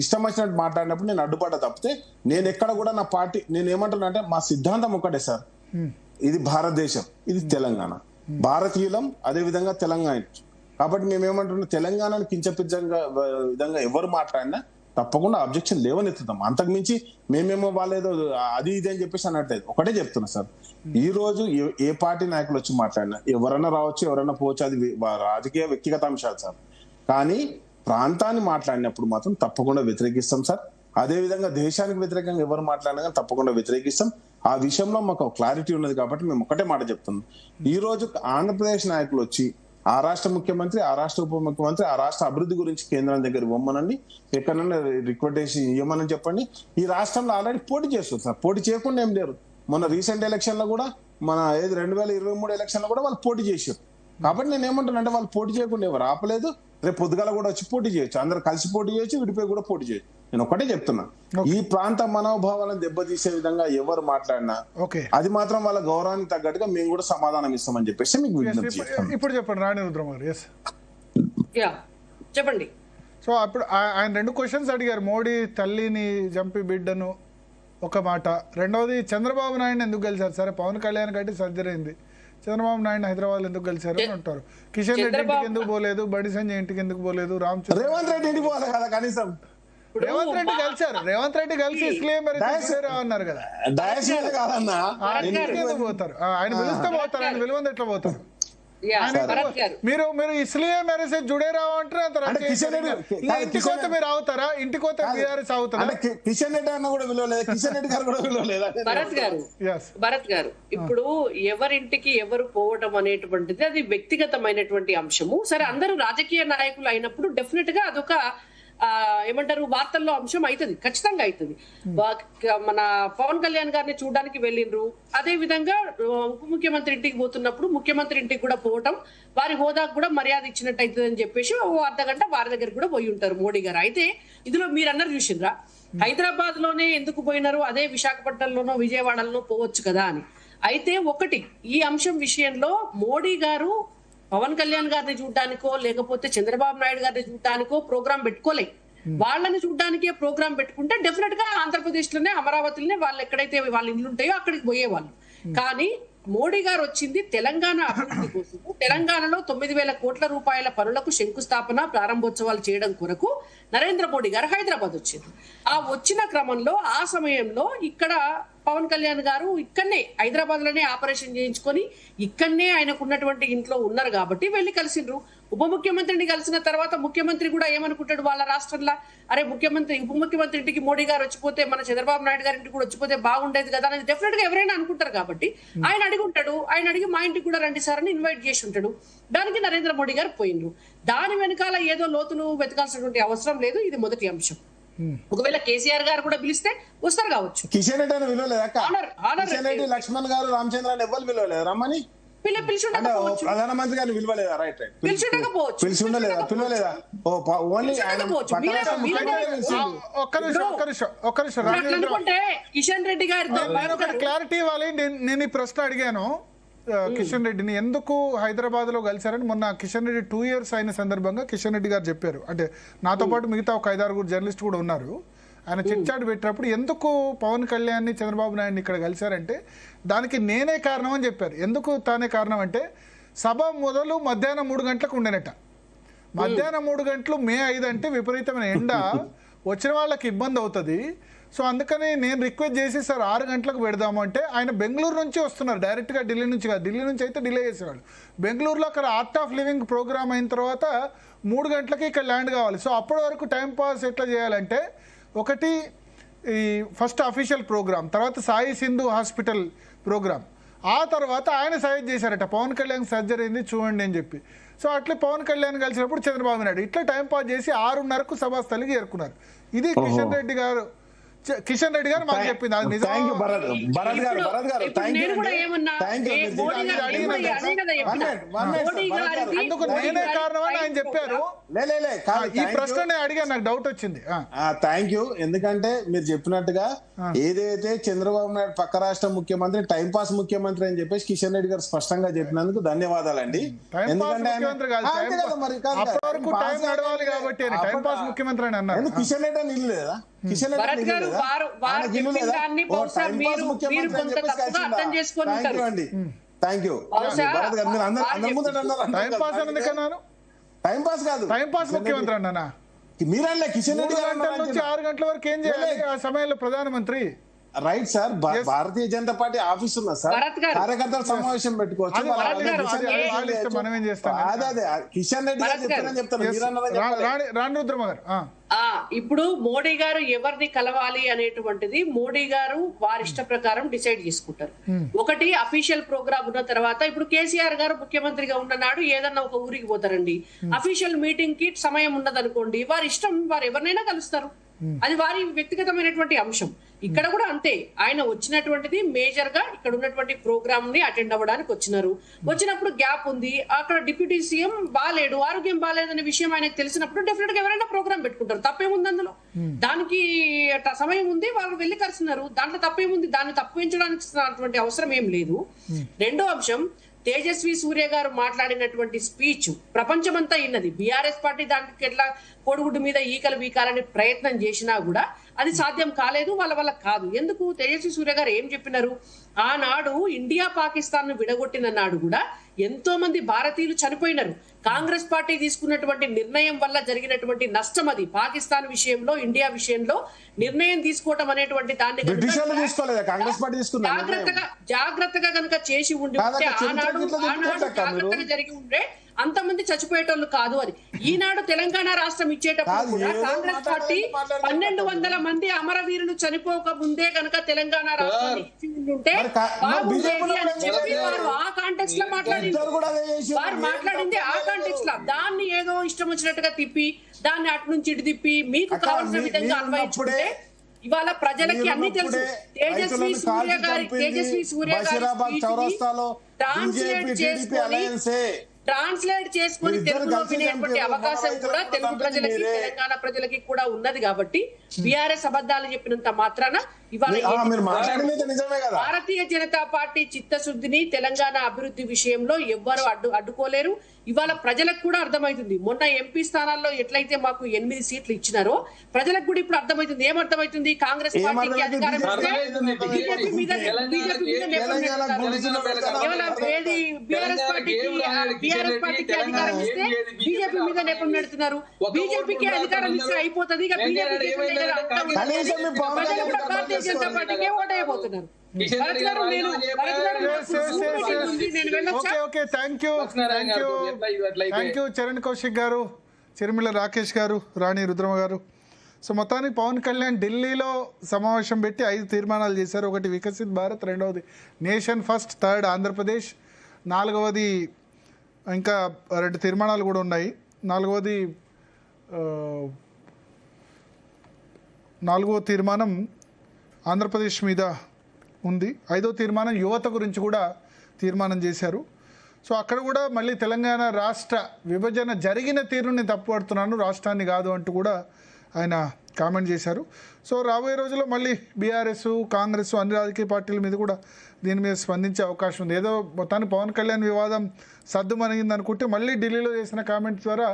ఇష్టం వచ్చినట్టు మాట్లాడినప్పుడు నేను అడ్డుపడ్డ తప్పితే నేను ఎక్కడ కూడా నా పార్టీ నేను ఏమంటున్నా అంటే మా సిద్ధాంతం ఒకటే సార్, ఇది భారతదేశం, ఇది తెలంగాణ, భారతీయులం, అదే విధంగా తెలంగాణ. కాబట్టి మేమేమంటున్నాం, తెలంగాణను కించపరిచే విధంగా ఎవరు మాట్లాడినా తప్పకుండా అబ్జెక్షన్ లేవనెత్తుతాం. అంతకుమించి మేమేమో వాళ్ళేదో అది ఇది అని చెప్పేసి అన్నట్లేదు. ఒకటే చెప్తున్నా సార్, ఈ రోజు ఏ పార్టీ నాయకులు వచ్చి మాట్లాడినా ఎవరైనా రావచ్చు, ఎవరైనా పోవచ్చు, అది రాజకీయ వ్యక్తిగత అంశాలు సార్. కానీ ప్రాంతాన్ని మాట్లాడినప్పుడు మాత్రం తప్పకుండా వ్యతిరేకిస్తాం సార్. అదే విధంగా దేశానికి వ్యతిరేకంగా ఎవరు మాట్లాడినా కానీ తప్పకుండా వ్యతిరేకిస్తాం. ఆ విషయంలో మాకు క్లారిటీ ఉన్నది కాబట్టి మేము ఒకటే మాట చెప్తున్నాం. ఈ రోజు ఆంధ్రప్రదేశ్ నాయకులు వచ్చి ఆ రాష్ట్ర ముఖ్యమంత్రి, ఆ రాష్ట్ర ఉప ముఖ్యమంత్రి, ఆ రాష్ట్ర అభివృద్ధి గురించి కేంద్రం దగ్గర ఇవ్వమనండి, ఎక్కడన్నా రిక్వెస్టేషన్ ఇవ్వమని చెప్పండి. ఈ రాష్ట్రంలో ఆల్రెడీ పోటీ చేస్తారు సార్, పోటీ చేయకుండా ఏం లేరు. మొన్న రీసెంట్ ఎలక్షన్ లో కూడా, మన 2023 ఎలక్షన్ లో కూడా వాళ్ళు పోటీ చేశారు. కాబట్టి నేను ఏమంటున్నా అంటే, వాళ్ళు పోటీ చేయకుండా ఎవరు ఆపలేదు. రేపు పొద్దుగాల కూడా వచ్చి పోటీ చేయొచ్చు, అందరు కలిసి పోటీ చేయొచ్చు, విడిపోయి కూడా పోటీ చేయొచ్చు. నేను ఒకటే చెప్తున్నా, ఈ ప్రాంత మనోభావాలను దెబ్బతీసే విధంగా ఎవరు మాట్లాడినా అది మాత్రం వాళ్ళ గౌరవానికి తగ్గట్టుగా మేము కూడా సమాధానం ఇస్తామని చెప్పేసి మీకు విజ్ఞప్తి చేస్తాం. ఇప్పుడు చెప్పండి రాణి రుద్రం గారు. చెప్పండి. సో అప్పుడు ఆయన 2 క్వశ్చన్స్ అడిగారు. మోడీ తల్లిని చంపి బిడ్డను ఒక మాట, రెండవది చంద్రబాబు నాయుడు ఎందుకు గెలిచారు? సరే పవన్ కళ్యాణ్ గట్టి సర్జరీ అయింది, చంద్రబాబు నాయుడు హైదరాబాద్ ఎందుకు గెలిచారు అని అంటారు. కిషన్ రెడ్డి ఇంటికి ఎందుకు పోలేదు, బండి సంజయ్ ఇంటికి ఎందుకు పోలేదు, రేవంత్ రెడ్డి ఇంటికి పోవాలి కదా కనీసం. రేవంత్ రెడ్డి కలిసారు, రేవంత్ రెడ్డి కలిసి అన్నారు కదా. కాదన్నా ఎందుకు పోతారు? ఆయన పిలిస్తే పోతారు, ఆయన పిలువంది ఎట్లా పోతారు? మీరు ఇస్లియే మేరే జుడే రావు అంటారు. ఇంటికి పోతే మీరు అవుతారా? ఇంటికి పోతే బీఆర్ఎస్ అవుతారా? కిషన్ రెడ్డి అన్న కూడా విలువలేదు, కిషన్ రెడ్డి గారు కూడా విలువలేదు. భరత్ గారు, ఇప్పుడు ఎవరింటికి ఎవరు పోవటం అనేటువంటిది అది వ్యక్తిగతమైనటువంటి అంశము. సరే, అందరూ రాజకీయ నాయకులు అయినప్పుడు డెఫినెట్ గా అదొక ఏమంటారు వార్తల్లో అంశం అవుతుంది, ఖచ్చితంగా అవుతుంది. మన పవన్ కళ్యాణ్ గారిని చూడడానికి వెళ్ళిండ్రు, అదే విధంగా ఉప ముఖ్యమంత్రి ఇంటికి పోతున్నప్పుడు ముఖ్యమంత్రి ఇంటికి కూడా పోవటం వారి హోదాకు కూడా మర్యాద ఇచ్చినట్టు అవుతుంది అని చెప్పేసి ఓ అర్ధగంట వారి దగ్గర కూడా పోయి ఉంటారు మోడీ గారు. అయితే ఇందులో మీరు అన్నారు చూసిండ్రా, హైదరాబాద్ లోనే ఎందుకు పోయినారు, అదే విశాఖపట్నంలోనో విజయవాడలోనో పోవచ్చు కదా అని. అయితే ఒకటి, ఈ అంశం విషయంలో మోడీ గారు పవన్ కళ్యాణ్ గారిని చూడడానికో లేకపోతే చంద్రబాబు నాయుడు గారిని చూడడానికో ప్రోగ్రామ్ పెట్టుకోలే. వాళ్ళని చూడడానికే ప్రోగ్రామ్ పెట్టుకుంటే డెఫినెట్ గా ఆంధ్రప్రదేశ్ లోనే అమరావతిలోనే వాళ్ళు ఎక్కడైతే వాళ్ళ ఇల్లు ఉంటాయో అక్కడికి పోయేవాళ్ళు. కానీ మోడీ గారు వచ్చింది తెలంగాణ అభివృద్ధి కోసం, తెలంగాణలో 9,000 కోట్ల రూపాయల పనులకు శంకుస్థాపన ప్రారంభోత్సవాలు చేయడం కొరకు నరేంద్ర మోడీ గారు హైదరాబాద్ వచ్చింది. ఆ వచ్చిన క్రమంలో ఆ సమయంలో ఇక్కడ పవన్ కళ్యాణ్ గారు ఇక్కడనే హైదరాబాద్ లోనే ఆపరేషన్ చేయించుకొని ఇక్కడనే ఆయనకు ఉన్నటువంటి ఇంట్లో ఉన్నారు కాబట్టి వెళ్ళి కలిసిండ్రు. ఉప ముఖ్యమంత్రిని కలిసిన తర్వాత ముఖ్యమంత్రి కూడా ఏమనుకుంటాడు వాళ్ళ రాష్ట్రంలో, అరే ఉప ముఖ్యమంత్రి ఇంటికి మోడీ గారు వచ్చిపోతే మన చంద్రబాబు నాయుడు గారి ఇంటికి కూడా వచ్చిపోతే బాగుండేది కదా అని డెఫినెట్ గా ఎవరైనా అనుకుంటారు. కాబట్టి ఆయన అడిగి ఉంటాడు, ఆయన అడిగి మా ఇంటికి కూడా రండి సార్ అని ఇన్వైట్ చేసి ఉంటాడు. దానికి నరేంద్ర మోడీ గారు పోయిండ్రు. దాని వెనకాల ఏదో లోతులు వెతకాల్సినటువంటి అవసరం లేదు. ఇది మొదటి అంశం. ఒకవేళ కేసీఆర్ గారు కూడా పిలిస్తే వస్తారు కావచ్చు. కిషన్ రెడ్డి అని విలువలేదు, లక్ష్మణ్ గారు, రామచంద్ర ఎవరు విలువలేదు రమ్మని ప్రధానమంత్రి గారిని విలువలేదా? రైట్ పిలిచి ఉండలేదా? పిలవలేదా? ఓన్లీ కిషన్ రెడ్డి గారు క్లారిటీ ఇవ్వాలి. నేను ఈ ప్రశ్న అడిగాను కిషన్ రెడ్డిని, ఎందుకు హైదరాబాద్ లో కలిశారని. మొన్న కిషన్ రెడ్డి 2 years అయిన సందర్భంగా కిషన్ రెడ్డి గారు చెప్పారు. అంటే నాతో పాటు మిగతా ఒక 5-6 జర్నలిస్ట్ కూడా ఉన్నారు. ఆయన చిట్చాటు పెట్టినప్పుడు ఎందుకు పవన్ కళ్యాణ్ ని చంద్రబాబు నాయుడిని ఇక్కడ కలిశారంటే దానికి నేనే కారణం అని చెప్పారు. ఎందుకు తానే కారణం అంటే, సభ మొదలు మధ్యాహ్నం 3 గంటలకు ఉండేనట. మధ్యాహ్నం 3 గంటలు మే 5 అంటే విపరీతమైన ఎండ, వచ్చిన వాళ్ళకి ఇబ్బంది అవుతుంది. సో అందుకని నేను రిక్వెస్ట్ చేసి సార్ 6 గంటలకు పెడదాము అంటే ఆయన బెంగళూరు నుంచి వస్తున్నారు, డైరెక్ట్గా ఢిల్లీ నుంచి కాదు. ఢిల్లీ నుంచి అయితే డిలే చేసేవాళ్ళు. బెంగళూరులో అక్కడ ఆర్ట్ ఆఫ్ లివింగ్ ప్రోగ్రామ్ అయిన తర్వాత 3 గంటలకి ఇక్కడ ల్యాండ్ కావాలి. సో అప్పటి వరకు టైం పాస్ ఎట్లా చేయాలంటే, ఒకటి ఈ ఫస్ట్ అఫీషియల్ ప్రోగ్రామ్, తర్వాత సాయి సింధు హాస్పిటల్ ప్రోగ్రామ్, ఆ తర్వాత ఆయన సజెస్ట్ చేశారట పవన్ కళ్యాణ్ సర్జరీ అయింది చూడండి అని చెప్పి. సో అట్లా పవన్ కళ్యాణ్ కలిసినప్పుడు చంద్రబాబు నాయుడు ఇట్లా టైం పాస్ చేసి 6:30కు సభాస్థలికి చేరుకున్నారు. ఇది కిషన్ రెడ్డి గారు మాకు చెప్పింది. అది నిజం. భరత్ గారు నేను కూడా ఏమన్నా మోడీ గారు అదే కదా చెప్పినా. అందుకు నేనే కారణం అని ఆయన చెప్పారు. ఈ ప్రశ్న అడిగా, నాకు డౌట్ వచ్చింది. Thank you. ఎందుకంటే మీరు చెప్పినట్టుగా ఏదైతే చంద్రబాబు నాయుడు పక్క రాష్ట్ర ముఖ్యమంత్రి టైం పాస్ ముఖ్యమంత్రి అని చెప్పేసి కిషన్ రెడ్డి గారు స్పష్టంగా చెప్పినందుకు ధన్యవాదాలండి. ఎందుకంటే ముఖ్యమంత్రి అని అన్నారు. కిషన్ రెడ్డి అని ఇల్లు లేదా? Kishan Reddy thank you. Time pass అన్నది కన్నాను. టైం పాస్ కాదు, టైం పాస్ ముఖ్యమంత్రి అన్నానా? మీరన్నా కిషన్ రెడ్డి 3 గంటల నుంచి 6 గంటల వరకు ఏం చేయాలి ఆ సమయంలో ప్రధానమంత్రి? Right sir. Bharatiya Janata Party office ఉన్నా సార్, కార్యకర్తల సమావేశం పెట్టుకోవచ్చు. మనం ఏం చేస్తాం? అదే కిషన్ రెడ్డి గారు చెప్తాను. రాణి రుద్రమ గారు, ఇప్పుడు మోడీ గారు ఎవరిని కలవాలి అనేటువంటిది మోడీ గారు వారి ఇష్ట ప్రకారం డిసైడ్ చేసుకుంటారు. ఒకటి అఫీషియల్ ప్రోగ్రామ్ ఉన్న తర్వాత, ఇప్పుడు కేసీఆర్ గారు ముఖ్యమంత్రిగా ఉన్ననాడు ఏదన్నా ఒక ఊరికి పోతారండి, అఫీషియల్ మీటింగ్ కి సమయం ఉన్నదనుకోండి, వారి ఇష్టం, వారు ఎవరినైనా కలుస్తారు. అది వారి వ్యక్తిగతమైనటువంటి అంశం. ఇక్కడ కూడా అంతే. ఆయన వచ్చినటువంటిది మేజర్ గా ఇక్కడ ఉన్నటువంటి ప్రోగ్రామ్ ని అటెండ్ అవ్వడానికి వచ్చినారు. వచ్చినప్పుడు గ్యాప్ ఉంది, అక్కడ డిప్యూటీ సీఎం బాలేడు, ఆరోగ్యం బాలేదనే విషయం ఆయనకు తెలిసినప్పుడు డెఫినెట్ గా ఎవరైనా ప్రోగ్రామ్ పెట్టుకుంటారు. తప్పేముంది అందులో? దానికి సమయం ఉంది, వాళ్ళు వెళ్ళి కలిసినారు, దాంట్లో తప్పేముంది? దాన్ని తప్పించడానికి అవసరం ఏం లేదు. రెండో అంశం, తేజస్వి సూర్య గారు మాట్లాడినటువంటి స్పీచ్ ప్రపంచమంతా ఇన్నది. బీఆర్ఎస్ పార్టీ దానికి ఎట్లా కోడిగుడ్డు మీద ఈకలు వీకాలని ప్రయత్నం చేసినా కూడా అది సాధ్యం కాలేదు, వాళ్ళ వల్ల కాదు. ఎందుకు? తేజస్వి సూర్య గారు ఏం చెప్పినారు? ఆనాడు ఇండియా పాకిస్తాన్ ను విడగొట్టిన నాడు కూడా ఎంతో మంది భారతీయులు చనిపోయినారు. కాంగ్రెస్ పార్టీ తీసుకున్నటువంటి నిర్ణయం వల్ల జరిగినటువంటి నష్టం అది. పాకిస్తాన్ విషయంలో, ఇండియా విషయంలో నిర్ణయం తీసుకోవటం అనేటువంటి దాన్ని జాగ్రత్తగా కనుక చేసి ఉండి ఉంటే ఆనాడు జాగ్రత్తగా జరిగి ఉంటే అంతమంది చచ్చిపోయేటోళ్ళు కాదు అని. ఈనాడు తెలంగాణ రాష్ట్రం ఇచ్చేటప్పుడు కూడా కాంగ్రెస్ పార్టీ 1200 మంది అమరవీరులు చనిపోక ముందే కనుక తెలంగాణ రాష్ట్రాన్ని ఇచ్చి ఉంటే బాగుండేది అని చెప్పి వారు ఆ కాంటెక్స్ట్ లో వారు మాట్లాడింది ఆ కాంటెక్స్ట్ లో. దాన్ని ఏదో ఇష్టం వచ్చినట్టుగా తిప్పి, దాన్ని అటు నుంచి ఇటు తిప్పి మీకు కావాల్సిన విధంగా అన్వయించుకుంటే ఇవాళ ప్రజలకి అన్ని తెలుసు. తేజస్వి సూర్య గారి ట్రాన్స్లేట్ చేసుకొని తెలుగులో వినేటువంటి అవకాశం కూడా తెలుగు ప్రజలకి, తెలంగాణ ప్రజలకి కూడా ఉన్నది. కాబట్టి బీఆర్ఎస్ అబద్ధాలు చెప్పినంత మాత్రాన ఇవాళ భారతీయ జనతా పార్టీ చిత్తశుద్ధిని తెలంగాణ అభివృద్ధి విషయంలో ఎవ్వరు అడ్డుకోలేరు. ఇవాళ ప్రజలకు కూడా అర్థమవుతుంది. మొన్న ఎంపీ స్థానాల్లో ఎట్లయితే మాకు 8 సీట్లు ఇచ్చినారో ప్రజలకు కూడా ఇప్పుడు అర్థమవుతుంది. ఏమర్థమవుతుంది? కాంగ్రెస్ పార్టీకి అధికారం ఇస్తే బీజేపీ మీద బీఆర్ఎస్ పార్టీకి అధికారం ఇస్తే బీజేపీ మీద నెపం పెడుతున్నారు. బీజేపీకి అధికారం ఇస్తే అయిపోతుంది, ఇక బీజేపీ భారతీయ జనతా పార్టీకి ఓటైపోతున్నారు. చరణ్ కౌశిక్ గారు, చిరుమిల రాకేష్ గారు, రాణి రుద్రమ గారు. సో మొత్తానికి పవన్ కళ్యాణ్ ఢిల్లీలో సమావేశం పెట్టి 5 తీర్మానాలు చేశారు. ఒకటి వికసిత్ భారత్, రెండవది నేషన్ ఫస్ట్, థర్డ్ ఆంధ్రప్రదేశ్, 4వది ఇంకా 2 తీర్మానాలు కూడా ఉన్నాయి. 4వ తీర్మానం ఆంధ్రప్రదేశ్ మీద ఉంది. 5వ తీర్మానం యువత గురించి కూడా తీర్మానం చేశారు. సో అక్కడ కూడా మళ్ళీ తెలంగాణ రాష్ట్ర విభజన జరిగిన తీరుని తప్పుపడుతున్నాను, రాష్ట్రాన్ని కాదు అంటూ కూడా ఆయన కామెంట్ చేశారు. సో రాబోయే రోజుల్లో మళ్ళీ బీఆర్ఎస్, కాంగ్రెస్ అన్ని రాజకీయ పార్టీల మీద కూడా దీని మీద స్పందించే అవకాశం ఉంది. ఏదో మొత్తాన్ని పవన్ కళ్యాణ్ వివాదం సద్దుమణిగింది అనుకుంటే మళ్ళీ ఢిల్లీలో చేసిన కామెంట్స్ ద్వారా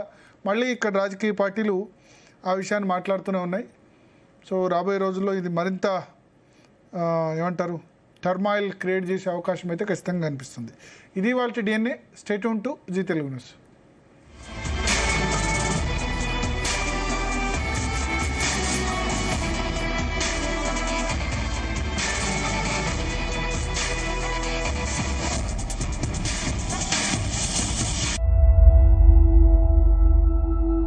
మళ్ళీ ఇక్కడ రాజకీయ పార్టీలు ఆ విషయాన్ని మాట్లాడుతూనే ఉన్నాయి. సో రాబోయే రోజుల్లో ఇది మరింత ఏమంటారు టర్మాయిల్ క్రియేట్ చేసే అవకాశం అయితే ఖచ్చితంగా కనిపిస్తుంది. ఇది వాళ్ళ DNA. Stay tune to Zee Telugu news.